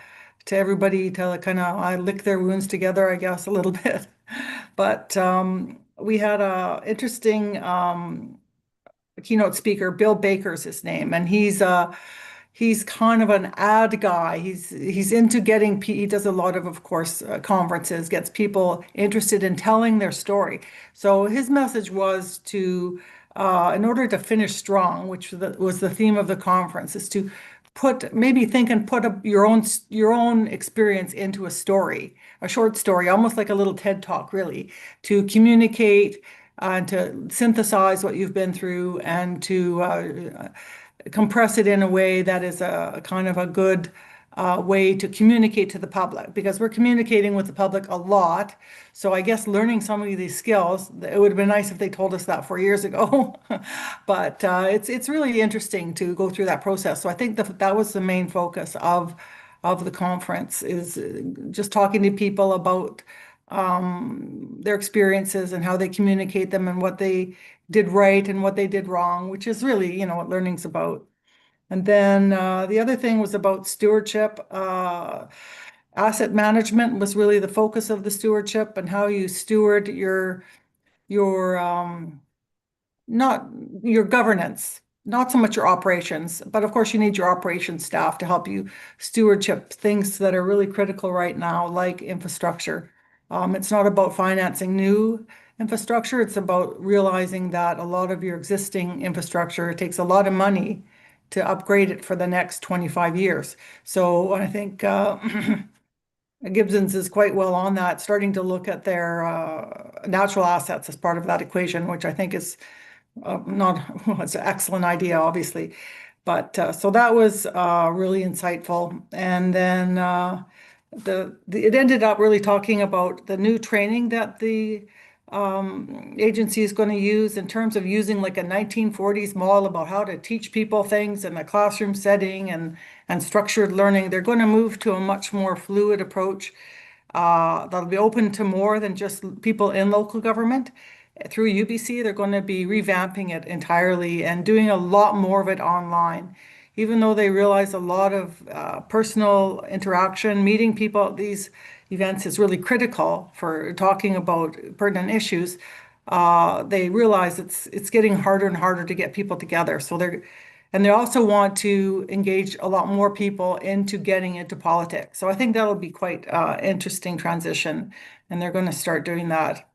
[SPEAKER 3] everybody to kind of lick their wounds together, I guess, a little bit. But we had a interesting keynote speaker. Bill Baker's his name, and he's kind of an ad guy. He's into getting, he does a lot of course, conferences, gets people interested in telling their story. So his message was to, in order to finish strong, which was the theme of the conference, is to maybe think and put your own experience into a story, a short story, almost like a little TED Talk, really, to communicate and to synthesize what you've been through and to compress it in a way that is a kind of a good way to communicate to the public, because we're communicating with the public a lot. So I guess learning some of these skills, it would have been nice if they told us that 4 years ago. But it's really interesting to go through that process. So I think that was the main focus of of the conference is just talking to people about their experiences and how they communicate them and what they did right and what they did wrong, which is really, what learning's about. And then the other thing was about stewardship. Asset management was really the focus of the stewardship and how you steward your not your governance, not so much your operations, but of course you need your operations staff to help you stewardship things that are really critical right now, like infrastructure. It's not about financing new infrastructure. It's about realizing that a lot of your existing infrastructure takes a lot of money to upgrade it for the next 25 years. So I think Gibson's is quite well on that, starting to look at their natural assets as part of that equation, which I think is not, well, it's an excellent idea, obviously. But so that was really insightful. And then it ended up really talking about the new training that the agency is going to use in terms of using like a 1940s model about how to teach people things in a classroom setting and structured learning. They're going to move to a much more fluid approach that'll be open to more than just people in local government. Through UBC, they're going to be revamping it entirely and doing a lot more of it online. Even though they realize a lot of personal interaction, meeting people at these events is really critical for talking about pertinent issues, they realize it's getting harder and harder to get people together. So they also want to engage a lot more people into getting into politics. So I think that'll be quite interesting transition, and they're going to start doing that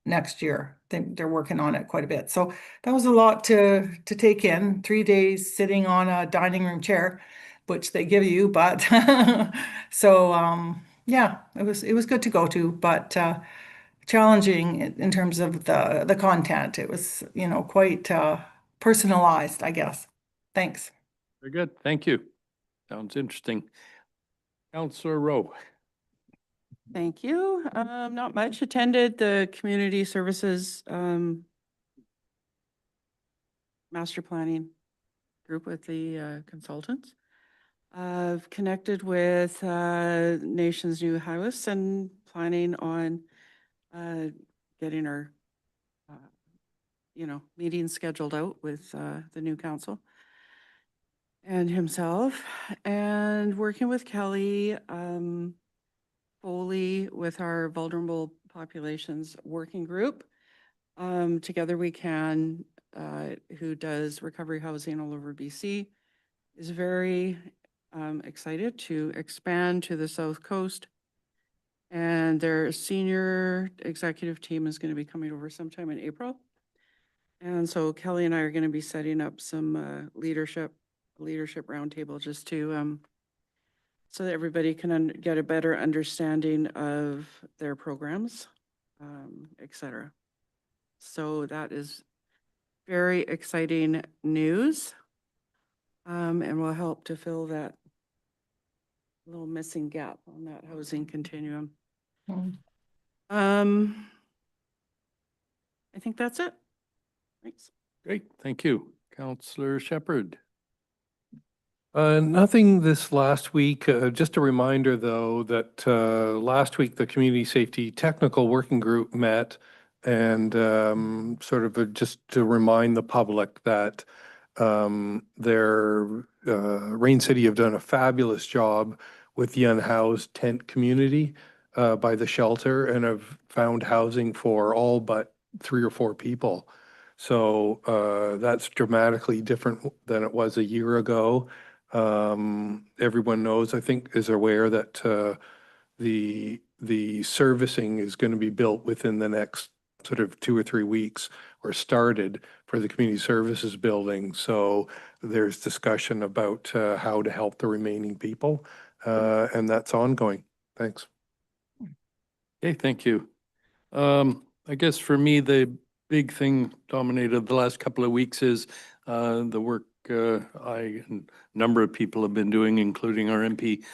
[SPEAKER 3] next year. They're working on it quite a bit. So that was a lot to take in. 3 days sitting on a dining room chair, which they give you, but so yeah, it was good to go to, but challenging in terms of the content. It was, quite personalized, I guess. Thanks.
[SPEAKER 1] Very good. Thank you. Sounds interesting. Councillor Rowe.
[SPEAKER 8] Thank you. Not much. Attended the community services master planning group with the consultants. I've connected with Nations New House and planning on getting our meetings scheduled out with the new council and himself, and working with Kelly Foley with our vulnerable populations working group. Together We Can, who does recovery housing all over BC, is very excited to expand to the South Coast. And their senior executive team is going to be coming over sometime in April. And so Kelly and I are going to be setting up some leadership roundtable just to so that everybody can get a better understanding of their programs, et cetera. So that is very exciting news, and will help to fill that little missing gap on that housing continuum. I think that's it. Thanks.
[SPEAKER 1] Great. Thank you. Councillor Shepherd.
[SPEAKER 7] Nothing this last week. Just a reminder, though, that last week the Community Safety Technical Working Group met, and sort of just to remind the public that Rain City have done a fabulous job with the unhoused tent community by the shelter, and have found housing for all but 3 or 4 people. So that's dramatically different than it was a year ago. Everyone knows, I think, is aware that the servicing is going to be built within the next sort of 2 or 3 weeks, or started for the community services building. So there's discussion about how to help the remaining people, and that's ongoing. Thanks.
[SPEAKER 1] Okay, thank you. I guess for me, the big thing dominated the last couple of weeks is the work I and a number of people have been doing, including our MP,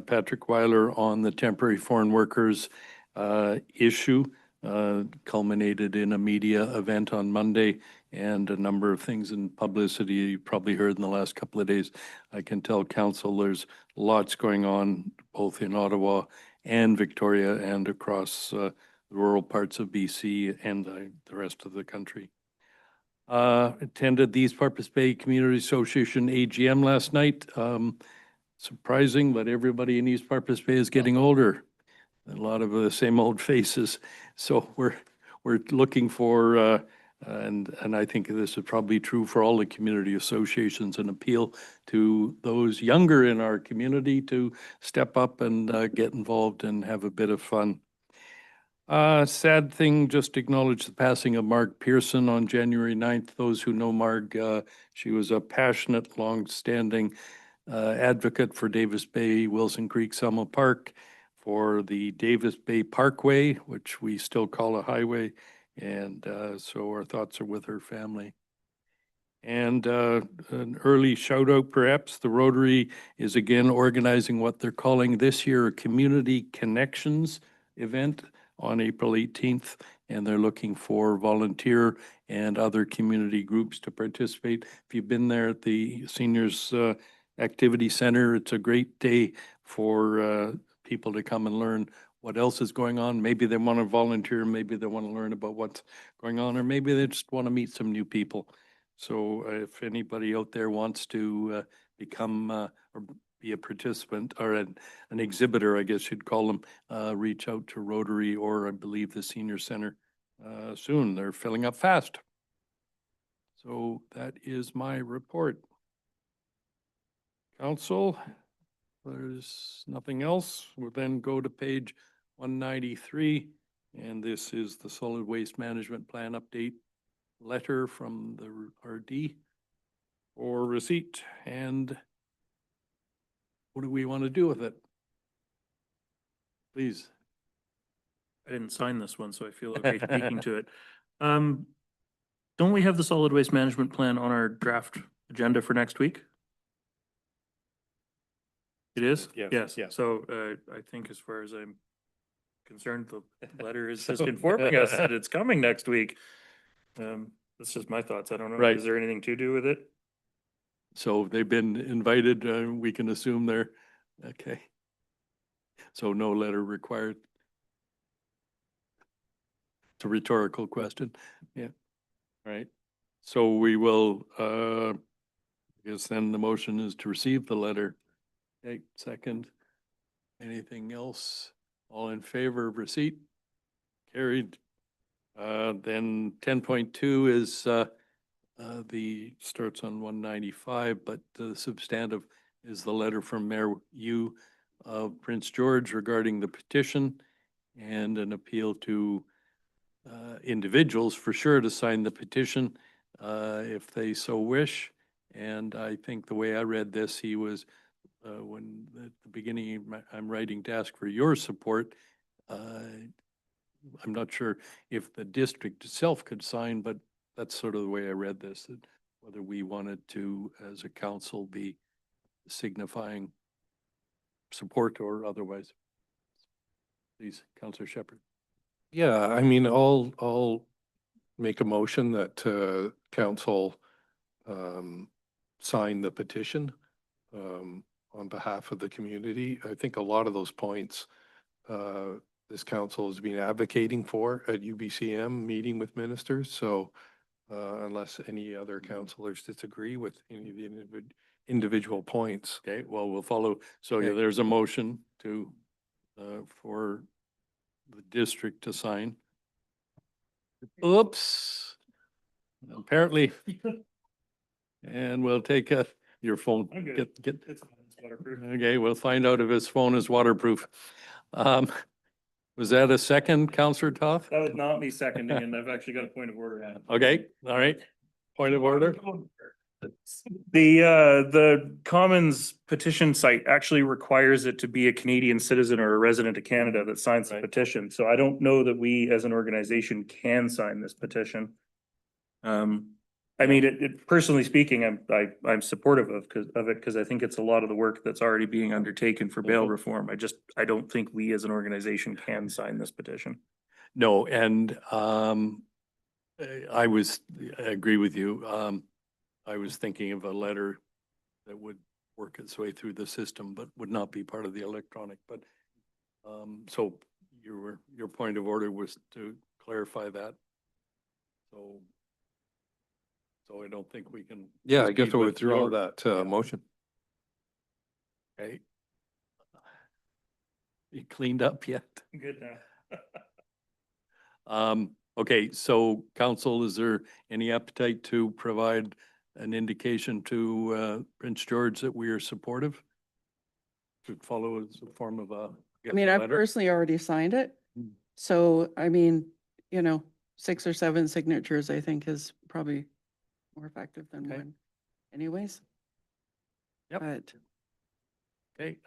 [SPEAKER 1] Patrick Weiler, on the temporary foreign workers issue. culminated in a media event on Monday and a number of things in publicity you probably heard in the last couple of days. I can tell council there's lots going on both in Ottawa and Victoria and across the rural parts of BC and the rest of the country. Attended the East Parpus Bay Community Association AGM last night. Surprising, but everybody in East Parpus Bay is getting older. A lot of the same old faces. So we're looking for, and I think this is probably true for all the community associations, an appeal to those younger in our community to step up and get involved and have a bit of fun. Sad thing, just acknowledge the passing of Marg Pearson on January 9th. Those who know Marg, she was a passionate, long-standing advocate for Davis Bay, Wilson Creek, Selma Park, for the Davis Bay Parkway, which we still call a highway. And so our thoughts are with her family. And an early shout out perhaps, the Rotary is again organizing what they're calling this year a Community Connections event on April 18th. And they're looking for volunteer and other community groups to participate. If you've been there at the Seniors Activity Center, it's a great day for people to come and learn what else is going on. Maybe they want to volunteer, maybe they want to learn about what's going on, or maybe they just want to meet some new people. So if anybody out there wants to become or be a participant or an exhibitor, I guess you'd call them, reach out to Rotary or I believe the Senior Center soon. They're filling up fast. So that is my report. Council, there's nothing else. We'll then go to page 193, and this is the Solid Waste Management Plan update letter from the RD for receipt. And what do we want to do with it? Please.
[SPEAKER 5] I didn't sign this one, so I feel okay speaking to it. Don't we have the solid waste management plan on our draft agenda for next week? It is?
[SPEAKER 2] Yes, yes.
[SPEAKER 5] So I think as far as I'm concerned, the letter is just informing us that it's coming next week. That's just my thoughts. I don't know.
[SPEAKER 1] Right.
[SPEAKER 5] Is there anything to do with it?
[SPEAKER 1] So they've been invited, we can assume they're, okay. So no letter required. It's a rhetorical question, yeah. Right, so we will, I guess then the motion is to receive the letter. Okay, second. Anything else? All in favor of receipt? Carried. Then 10.2 is the starts on 195, but the substantive is the letter from Mayor Yu of Prince George regarding the petition and an appeal to individuals for sure to sign the petition if they so wish. And I think the way I read this, he was when at the beginning I'm writing to ask for your support. I'm not sure if the district itself could sign, but that's sort of the way I read this, that whether we wanted to, as a council, be signifying support or otherwise. Please, Councillor Shepherd.
[SPEAKER 7] Yeah, I mean, I'll make a motion that council sign the petition on behalf of the community. I think a lot of those points this council has been advocating for at UBCM meeting with ministers. So unless any other councillors disagree with any of the individual points.
[SPEAKER 1] Okay, well, we'll follow. So yeah,
[SPEAKER 7] Okay.
[SPEAKER 1] there's a motion to, for the district to sign. Oops. Apparently. And we'll take your phone.
[SPEAKER 5] I'm good.
[SPEAKER 1] Get,
[SPEAKER 5] It's waterproof.
[SPEAKER 1] okay, we'll find out if his phone is waterproof. Was that a second, Councillor Toth?
[SPEAKER 5] That was not me seconding, and I've actually got a point of order.
[SPEAKER 1] Okay, all right. Point of order.
[SPEAKER 5] The Commons petition site actually requires it to be a Canadian citizen or a resident of Canada that signs the
[SPEAKER 1] Right.
[SPEAKER 5] petition. So I don't know that we as an organization can sign this petition. I mean, it personally speaking, I'm supportive of it because I think it's a lot of the work that's already being undertaken for bail reform. I don't think we as an organization can sign this petition.
[SPEAKER 1] No, and I agree with you. I was thinking of a letter that would work its way through the system, but would not be part of the electronic, but so your point of order was to clarify that. So I don't think we can.
[SPEAKER 7] Yeah, I guess
[SPEAKER 1] proceed
[SPEAKER 7] we'll
[SPEAKER 1] with
[SPEAKER 7] withdraw
[SPEAKER 1] your-
[SPEAKER 7] that
[SPEAKER 1] yeah.
[SPEAKER 7] motion.
[SPEAKER 1] Okay. You cleaned up yet?
[SPEAKER 5] Good now.
[SPEAKER 1] Okay, so council, is there any appetite to provide an indication to Prince George that we are supportive? To follow as a form of a.
[SPEAKER 8] I mean, I've
[SPEAKER 1] letter?
[SPEAKER 8] personally already signed it.
[SPEAKER 1] Mm.
[SPEAKER 8] So, I mean, 6 or 7 signatures, I think is probably more effective than
[SPEAKER 1] Okay.
[SPEAKER 8] one anyways.
[SPEAKER 1] Yep.
[SPEAKER 8] But
[SPEAKER 1] Okay,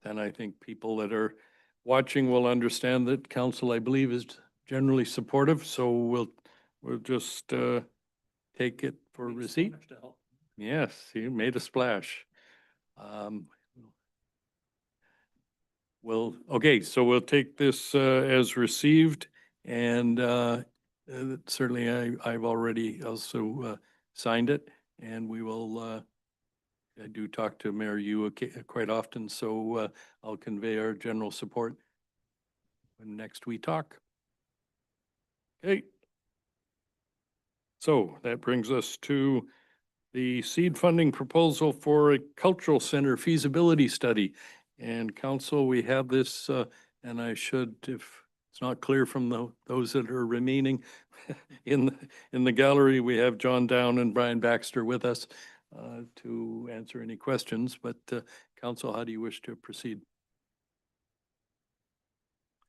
[SPEAKER 1] then I think people that are watching will understand that council, I believe, is generally supportive, so we'll just take it for receipt. Yes, you made a splash. Okay, so we'll take this as received, and certainly I've already also signed it, and we will I do talk to Mayor Yu quite often, so I'll convey our general support when next we talk. Okay. So that brings us to the seed funding proposal for a cultural center feasibility study. And council, we have this, and I should, if it's not clear from those that are remaining in the gallery, we have John Down and Brian Baxter with us to answer any questions, but council, how do you wish to proceed?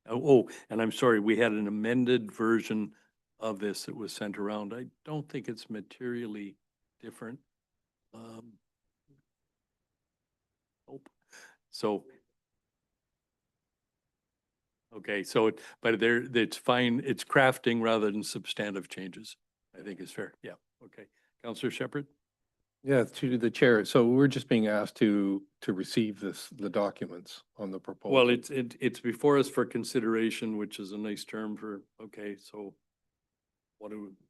[SPEAKER 1] Oh, and I'm sorry, we had an amended version of this that was sent around. I don't think it's materially different. Nope. So, okay, so it's fine, it's crafting rather than substantive changes, I think is fair. Yeah, okay. Councillor Shepherd?
[SPEAKER 7] Yeah, to the chair. So we're just being asked to receive the documents on the proposal.
[SPEAKER 1] Well, it's before us for consideration, which is a nice term for, okay, so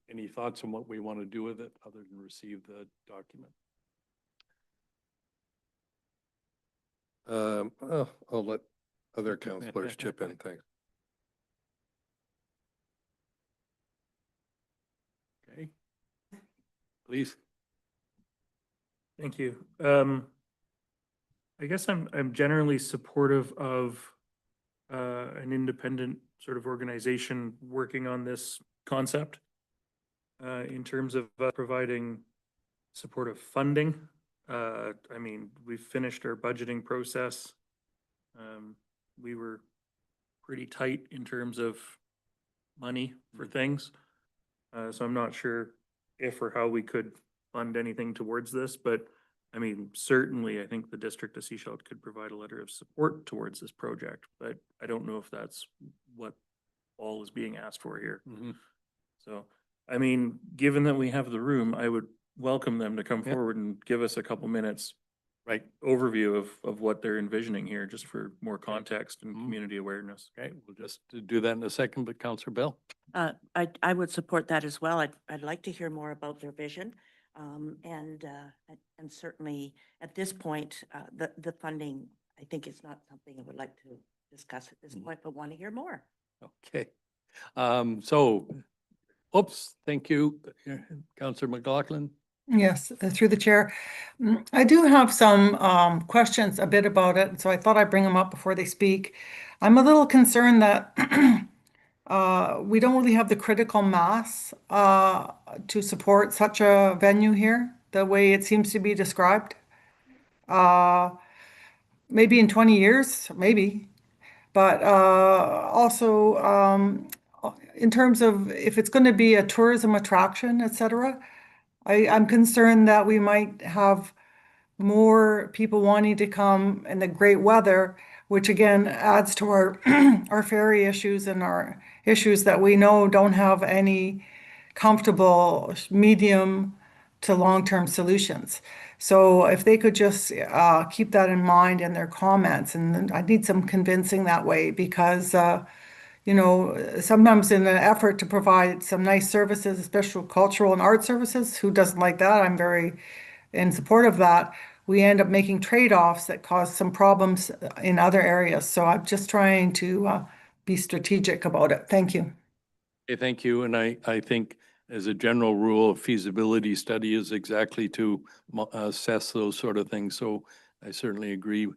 [SPEAKER 1] any thoughts on what we want to do with it other than receive the document?
[SPEAKER 7] I'll let other councilors chip in, thanks.
[SPEAKER 1] Okay. Please.
[SPEAKER 5] Thank you. I guess I'm generally supportive of an independent sort of organization working on this concept in terms of providing supportive funding. I mean, we've finished our budgeting process. We were pretty tight in terms of money for things. So I'm not sure if or how we could fund anything towards this, but I mean, certainly I think the District of Sechelt could provide a letter of support towards this project, but I don't know if that's what all is being asked for here. So, I mean, given that we have the room, I would welcome them to come
[SPEAKER 1] Yeah.
[SPEAKER 5] forward and give us a couple minutes
[SPEAKER 1] Right.
[SPEAKER 5] overview of what they're envisioning here, just for more context and
[SPEAKER 1] Mhm.
[SPEAKER 5] community awareness.
[SPEAKER 1] Okay, we'll just do that in a second, but Councillor Bell?
[SPEAKER 4] I would support that as well. I'd like to hear more about their vision. And certainly at this point, the funding, I think is not something I would like to discuss at this point, but want to hear more.
[SPEAKER 1] Okay. So, oops, thank you, Councillor McLaughlin.
[SPEAKER 3] Yes, through the chair. I do have some questions a bit about it, so I thought I'd bring them up before they speak. I'm a little concerned that we don't really have the critical mass to support such a venue here, the way it seems to be described. Maybe in 20 years, maybe. But also in terms of if it's going to be a tourism attraction, etc., I'm concerned that we might have more people wanting to come in the great weather, which again adds to our our ferry issues and our issues that we know don't have any comfortable medium to long-term solutions. So if they could just keep that in mind in their comments, and I need some convincing that way because you know, sometimes in an effort to provide some nice services, especially cultural and art services, who doesn't like that? I'm very in support of that. We end up making trade-offs that cause some problems in other areas. So I'm just trying to be strategic about it. Thank you.
[SPEAKER 1] Okay, thank you. And I think as a general rule, a feasibility study is exactly to assess those sort of things. So I certainly agree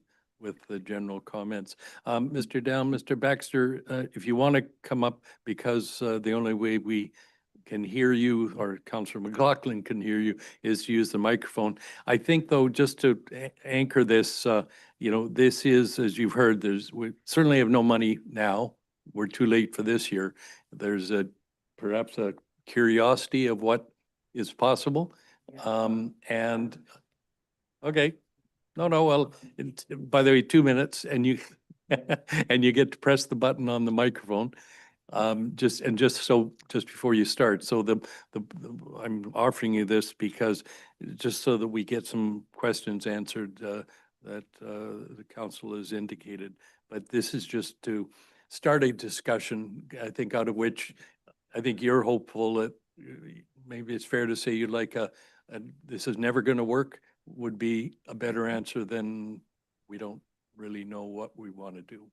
[SPEAKER 1] with the general comments. Mr. Down, Mr. Baxter, if you want to come up, because the only way we can hear you, or Councillor McLaughlin can hear you, is to use the microphone. I think though, just to anchor this, you know, this is, as you've heard, we certainly have no money now. We're too late for this year. There's perhaps a curiosity of what is possible. And, okay, no, well, by the way, 2 minutes and you, and you get to press the button on the microphone. Just before you start, so I'm offering you this because just so that we get some questions answered, that the council has indicated. But this is just to start a discussion, I think, out of which I think you're hopeful that maybe it's fair to say you'd like this is never going to work would be a better answer than we don't really know what we want to do.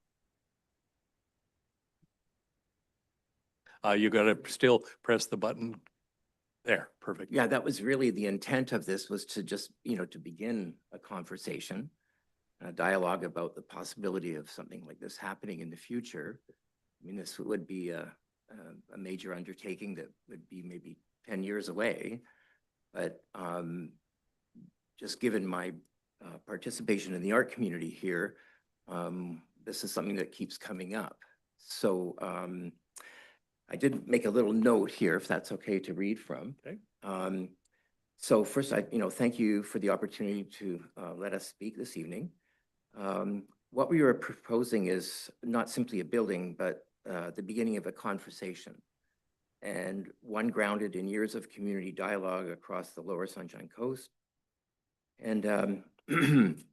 [SPEAKER 1] You got to still press the button. There, perfect.
[SPEAKER 11] Yeah, that was really the intent of this, was to just, to begin a conversation, a dialogue about the possibility of something like this happening in the future. I mean, this would be a major undertaking that would be maybe 10 years away. But just given my participation in the art community here, this is something that keeps coming up. So I did make a little note here, if that's okay to read from.
[SPEAKER 1] Okay.
[SPEAKER 11] So first, thank you for the opportunity to let us speak this evening. What we are proposing is not simply a building, but the beginning of a conversation, and one grounded in years of community dialogue across the Lower Sunshine Coast. And again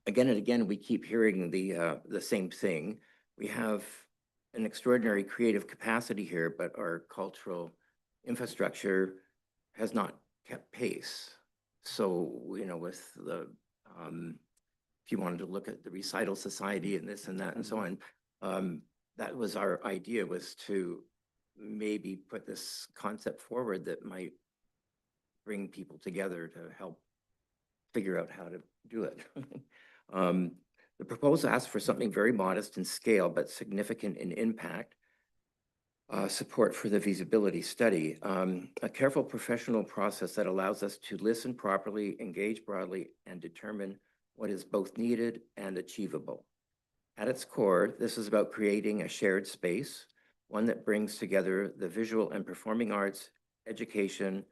[SPEAKER 11] and again, we keep hearing the same thing. We have an extraordinary creative capacity here, but our cultural infrastructure has not kept pace. So, with the, if you wanted to look at the Recital Society and this and that and so on, that was our idea, was to maybe put this concept forward that might bring people together to help figure out how to do it. The proposal asks for something very modest in scale, but significant in impact. Support for the feasibility study, a careful professional process that allows us to listen properly, engage broadly, and determine what is both needed and achievable. At its core, this is about creating a shared space, one that brings together the visual and performing arts, education,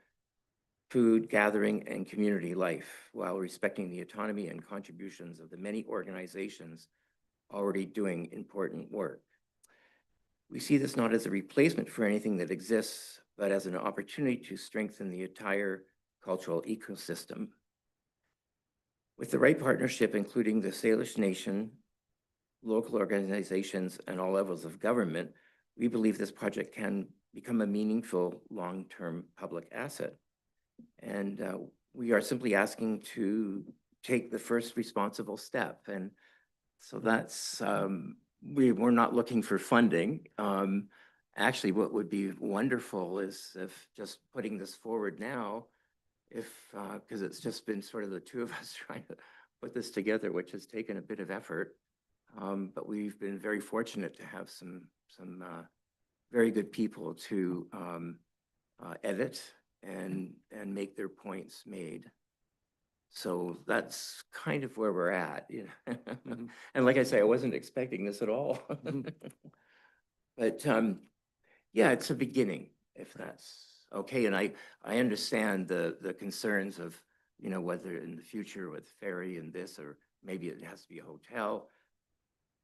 [SPEAKER 11] food, gathering, and community life, while respecting the autonomy and contributions of the many organizations already doing important work. We see this not as a replacement for anything that exists, but as an opportunity to strengthen the entire cultural ecosystem. With the right partnership, including the Salish Nation, local organizations, and all levels of government, we believe this project can become a meaningful long-term public asset. And we are simply asking to take the first responsible step. And so that's, we're not looking for funding. Actually, what would be wonderful is if just putting this forward now, because it's just been sort of the two of us trying to put this together, which has taken a bit of effort. But we've been very fortunate to have some very good people to edit and make their points made. So that's kind of where we're at, And like I say, I wasn't expecting this at all. But yeah, it's a beginning, if that's okay. And I understand the concerns of, whether in the future with ferry and this, or maybe it has to be a hotel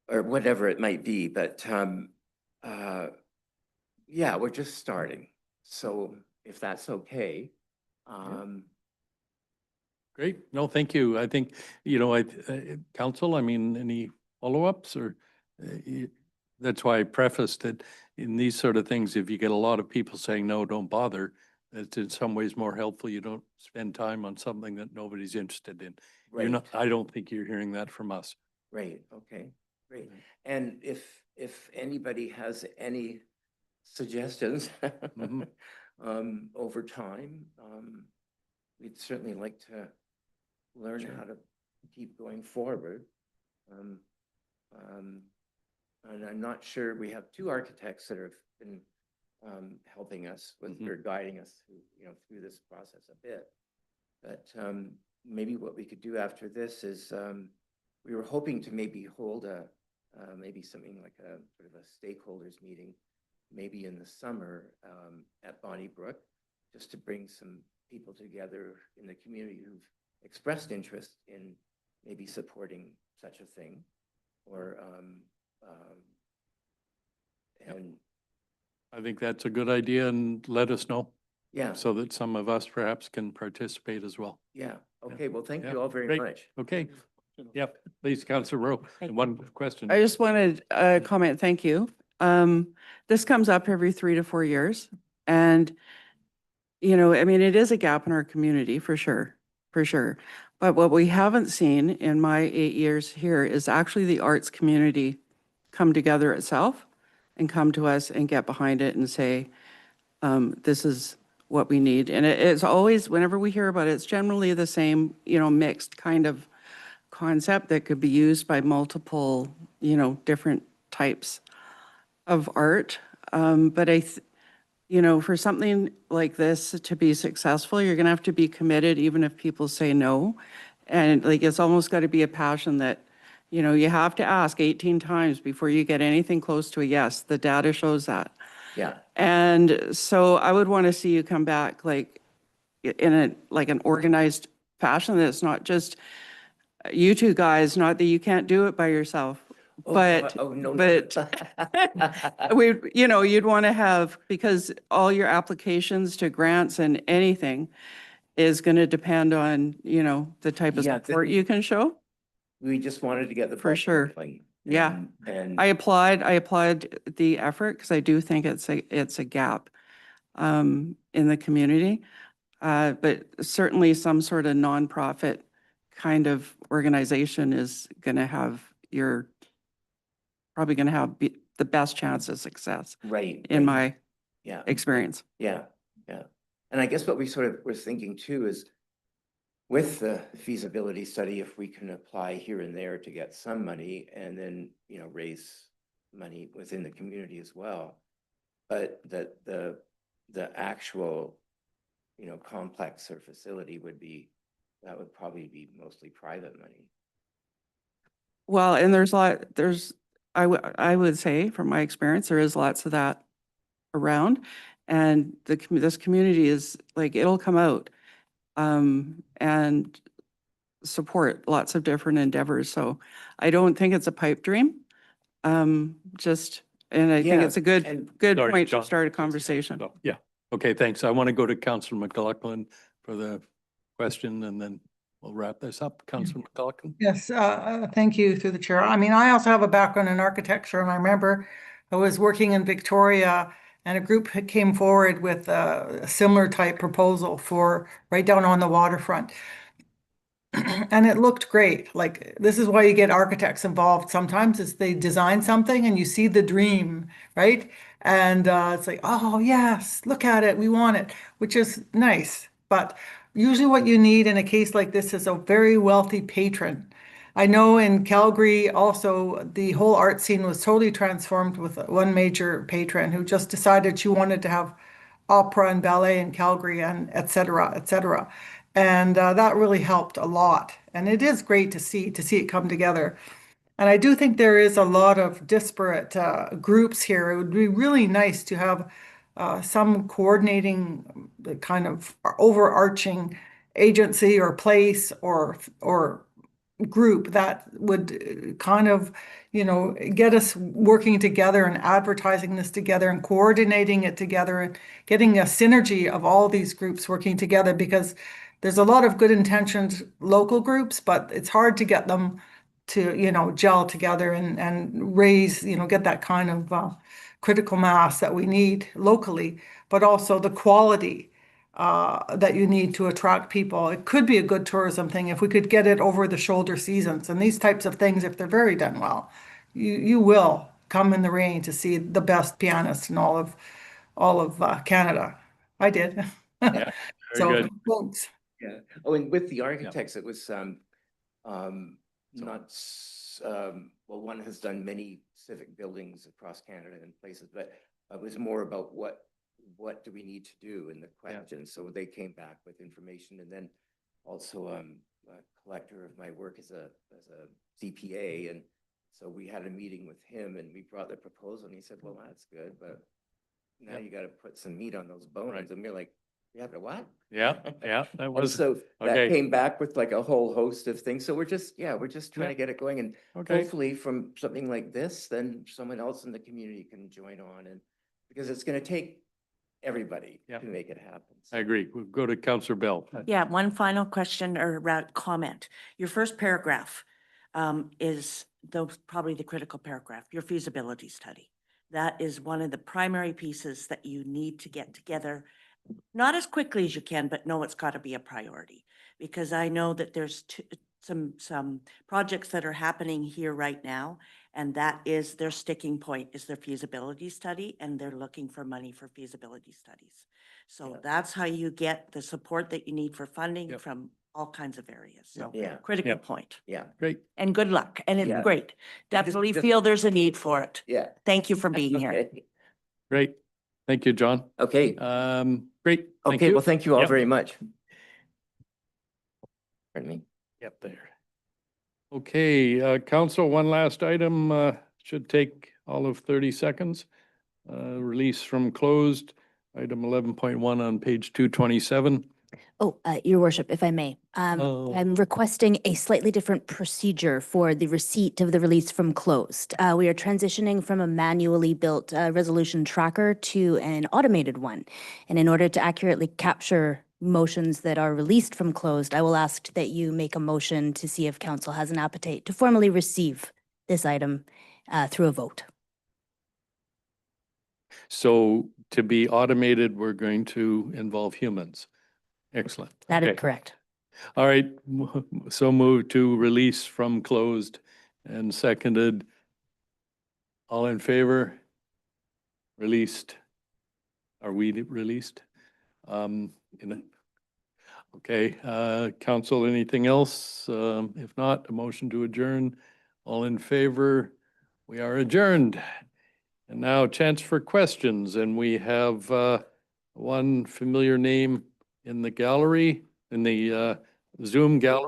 [SPEAKER 11] or whatever it might be. But yeah, we're just starting. So if that's okay.
[SPEAKER 1] Great. No, thank you. I think, council, I mean, any follow-ups or? that's why I prefaced it in these sort of things. If you get a lot of people saying, no, don't bother, it's in some ways more helpful. You don't spend time on something that nobody's interested in. You're
[SPEAKER 11] Right.
[SPEAKER 1] not, I don't think you're hearing that from us.
[SPEAKER 11] Right, okay, great. And if anybody has any suggestions
[SPEAKER 1] Mhm.
[SPEAKER 11] over time, we'd certainly like to learn how to keep going forward. And I'm not sure, we have two architects that have been helping us with,
[SPEAKER 1] Mhm.
[SPEAKER 11] or guiding us through, through this process a bit. But maybe what we could do after this is, we were hoping to maybe hold maybe something like a sort of a stakeholders meeting, maybe in the summer at Bonnybrook, just to bring some people together in the community who've expressed interest in maybe supporting such a thing, or and
[SPEAKER 1] I think that's a good idea, and let us know
[SPEAKER 11] yeah,
[SPEAKER 1] so that some of us perhaps can participate as well.
[SPEAKER 11] yeah. Okay, well, thank
[SPEAKER 1] Yeah,
[SPEAKER 11] you all very
[SPEAKER 1] great.
[SPEAKER 11] much.
[SPEAKER 1] Okay. Yep. Please, Councillor Rowe.
[SPEAKER 10] Thank
[SPEAKER 1] And one question.
[SPEAKER 8] I just wanted a comment, thank you. This comes up every 3 to 4 years. And, I mean, it is a gap in our community for sure, for sure. But what we haven't seen in my 8 years here is actually the arts community come together itself and come to us and get behind it and say, this is what we need. And it's always, whenever we hear about it, it's generally the same, mixed kind of concept that could be used by multiple, different types of art. But for something like this to be successful, you're gonna have to be committed even if people say no. And like, it's almost got to be a passion that, you have to ask 18 times before you get anything close to a yes. The data shows that.
[SPEAKER 11] Yeah,
[SPEAKER 8] And so I would want to see you come back like in an organized fashion that's not just you two guys, not that you can't do it by yourself, but,
[SPEAKER 11] no,
[SPEAKER 8] but you'd want to have, because all your applications to grants and anything is going to depend on, the type of
[SPEAKER 11] Yeah,
[SPEAKER 8] support you can show.
[SPEAKER 11] we just wanted to get the
[SPEAKER 8] For
[SPEAKER 11] ball
[SPEAKER 8] sure.
[SPEAKER 11] rolling.
[SPEAKER 8] Yeah.
[SPEAKER 11] And
[SPEAKER 8] I applaud the effort because I do think it's a gap in the community. But certainly some sort of nonprofit kind of organization is going to have probably going to have the best chance of success
[SPEAKER 11] right.
[SPEAKER 8] in
[SPEAKER 11] right.
[SPEAKER 8] my
[SPEAKER 11] Yeah.
[SPEAKER 8] experience.
[SPEAKER 11] Yeah, yeah. And I guess what we sort of were thinking too is with the feasibility study, if we can apply here and there to get some money and then, raise money within the community as well. But that the actual, complex or facility that would probably be mostly private money.
[SPEAKER 8] Well, and I would say from my experience, there is lots of that around. And this community is like, it'll come out and support lots of different endeavors. So I don't think it's a pipe dream. And I think
[SPEAKER 11] Yeah,
[SPEAKER 8] it's a good
[SPEAKER 11] and-
[SPEAKER 1] Sorry,
[SPEAKER 8] point
[SPEAKER 1] John.
[SPEAKER 8] to start a conversation.
[SPEAKER 1] So, yeah. Okay, thanks. I want to go to Councillor McLaughlin for the question, and then we'll wrap this up. Councillor McLaughlin.
[SPEAKER 3] Yes, thank you through the chair. I mean, I also have a background in architecture, and I remember I was working in Victoria and a group came forward with a similar type proposal for right down on the waterfront. And it looked great. Like, this is why you get architects involved sometimes, is they design something and you see the dream, right? And it's like, oh yes, look at it, we want it, which is nice. But usually what you need in a case like this is a very wealthy patron. I know in Calgary also the whole art scene was totally transformed with one major patron who just decided she wanted to have opera and ballet in Calgary and et cetera, et cetera. And that really helped a lot. And it is great to see it come together. And I do think there is a lot of disparate groups here. It would be really nice to have some coordinating kind of overarching agency or place or group that would kind of, get us working together and advertising this together and coordinating it together and getting a synergy of all these groups working together, because there's a lot of good intentioned local groups, but it's hard to get them to, gel together and raise, get that kind of critical mass that we need locally, but also the quality that you need to attract people. It could be a good tourism thing if we could get it over the shoulder seasons and these types of things, if they're very done well, you will come in the rain to see the best pianist in all of Canada. I did.
[SPEAKER 1] Yeah, very
[SPEAKER 3] So,
[SPEAKER 1] good.
[SPEAKER 3] thanks.
[SPEAKER 11] Yeah. Oh, and with the architects, it was, not, well, one has done many civic buildings across Canada and places, but it was more about what do we need to do in the question. So they came back with information, and then also, a collector of my work as a CPA. And so we had a meeting with him and we brought the proposal and he said, well, that's good, but now you got to put some meat on those bones. And we're like, you have to what?
[SPEAKER 1] Yeah, that
[SPEAKER 11] And
[SPEAKER 1] was,
[SPEAKER 11] so that
[SPEAKER 1] okay.
[SPEAKER 11] came back with like a whole host of things. So we're just trying to get it going. And
[SPEAKER 1] okay.
[SPEAKER 11] hopefully from something like this, then someone else in the community can join on, and because it's going to take everybody
[SPEAKER 1] Yeah.
[SPEAKER 11] to make it happen.
[SPEAKER 1] I agree. We'll go to Councillor Bell.
[SPEAKER 4] Yeah, one final question or comment. Your first paragraph is probably the critical paragraph, your feasibility study. That is one of the primary pieces that you need to get together, not as quickly as you can, but no, it's got to be a priority. Because I know that there's some projects that are happening here right now, and that is their sticking point is their feasibility study, and they're looking for money for feasibility studies. So
[SPEAKER 11] Yeah.
[SPEAKER 4] that's how you get the support that you need for funding
[SPEAKER 1] Yep.
[SPEAKER 4] from all kinds of areas. So
[SPEAKER 11] Yeah.
[SPEAKER 4] critical
[SPEAKER 1] Yep.
[SPEAKER 4] point.
[SPEAKER 11] Yeah.
[SPEAKER 1] Great.
[SPEAKER 4] And good luck. And it's
[SPEAKER 11] Yeah.
[SPEAKER 4] great. Definitely
[SPEAKER 11] just-
[SPEAKER 4] feel there's a need for it.
[SPEAKER 11] Yeah.
[SPEAKER 4] Thank you for being here.
[SPEAKER 11] Okay.
[SPEAKER 1] Great. Thank you, John.
[SPEAKER 11] Okay.
[SPEAKER 1] Great. Thank
[SPEAKER 11] Okay.
[SPEAKER 1] you.
[SPEAKER 11] Well, thank you all
[SPEAKER 1] Yep.
[SPEAKER 11] very much. Pardon me.
[SPEAKER 1] Yep, there. Okay, council, one last item, should take all of 30 seconds. Release from closed, item 11.1 on page 227.
[SPEAKER 9] Oh, Your Worship, if I may,
[SPEAKER 1] Oh.
[SPEAKER 9] I'm requesting a slightly different procedure for the receipt of the release from closed. We are transitioning from a manually built resolution tracker to an automated one. And in order to accurately capture motions that are released from closed, I will ask that you make a motion to see if council has an appetite to formally receive this item through a vote.
[SPEAKER 1] So to be automated, we're going to involve humans. Excellent.
[SPEAKER 9] That is
[SPEAKER 1] Okay.
[SPEAKER 9] correct.
[SPEAKER 1] All right, so move to release from closed and seconded. All in favor? Released. Are we released? Okay, council, anything else? If not, a motion to adjourn. All in favor? We are adjourned. And now chance for questions, and we have one familiar name in the gallery, in the Zoom gallery.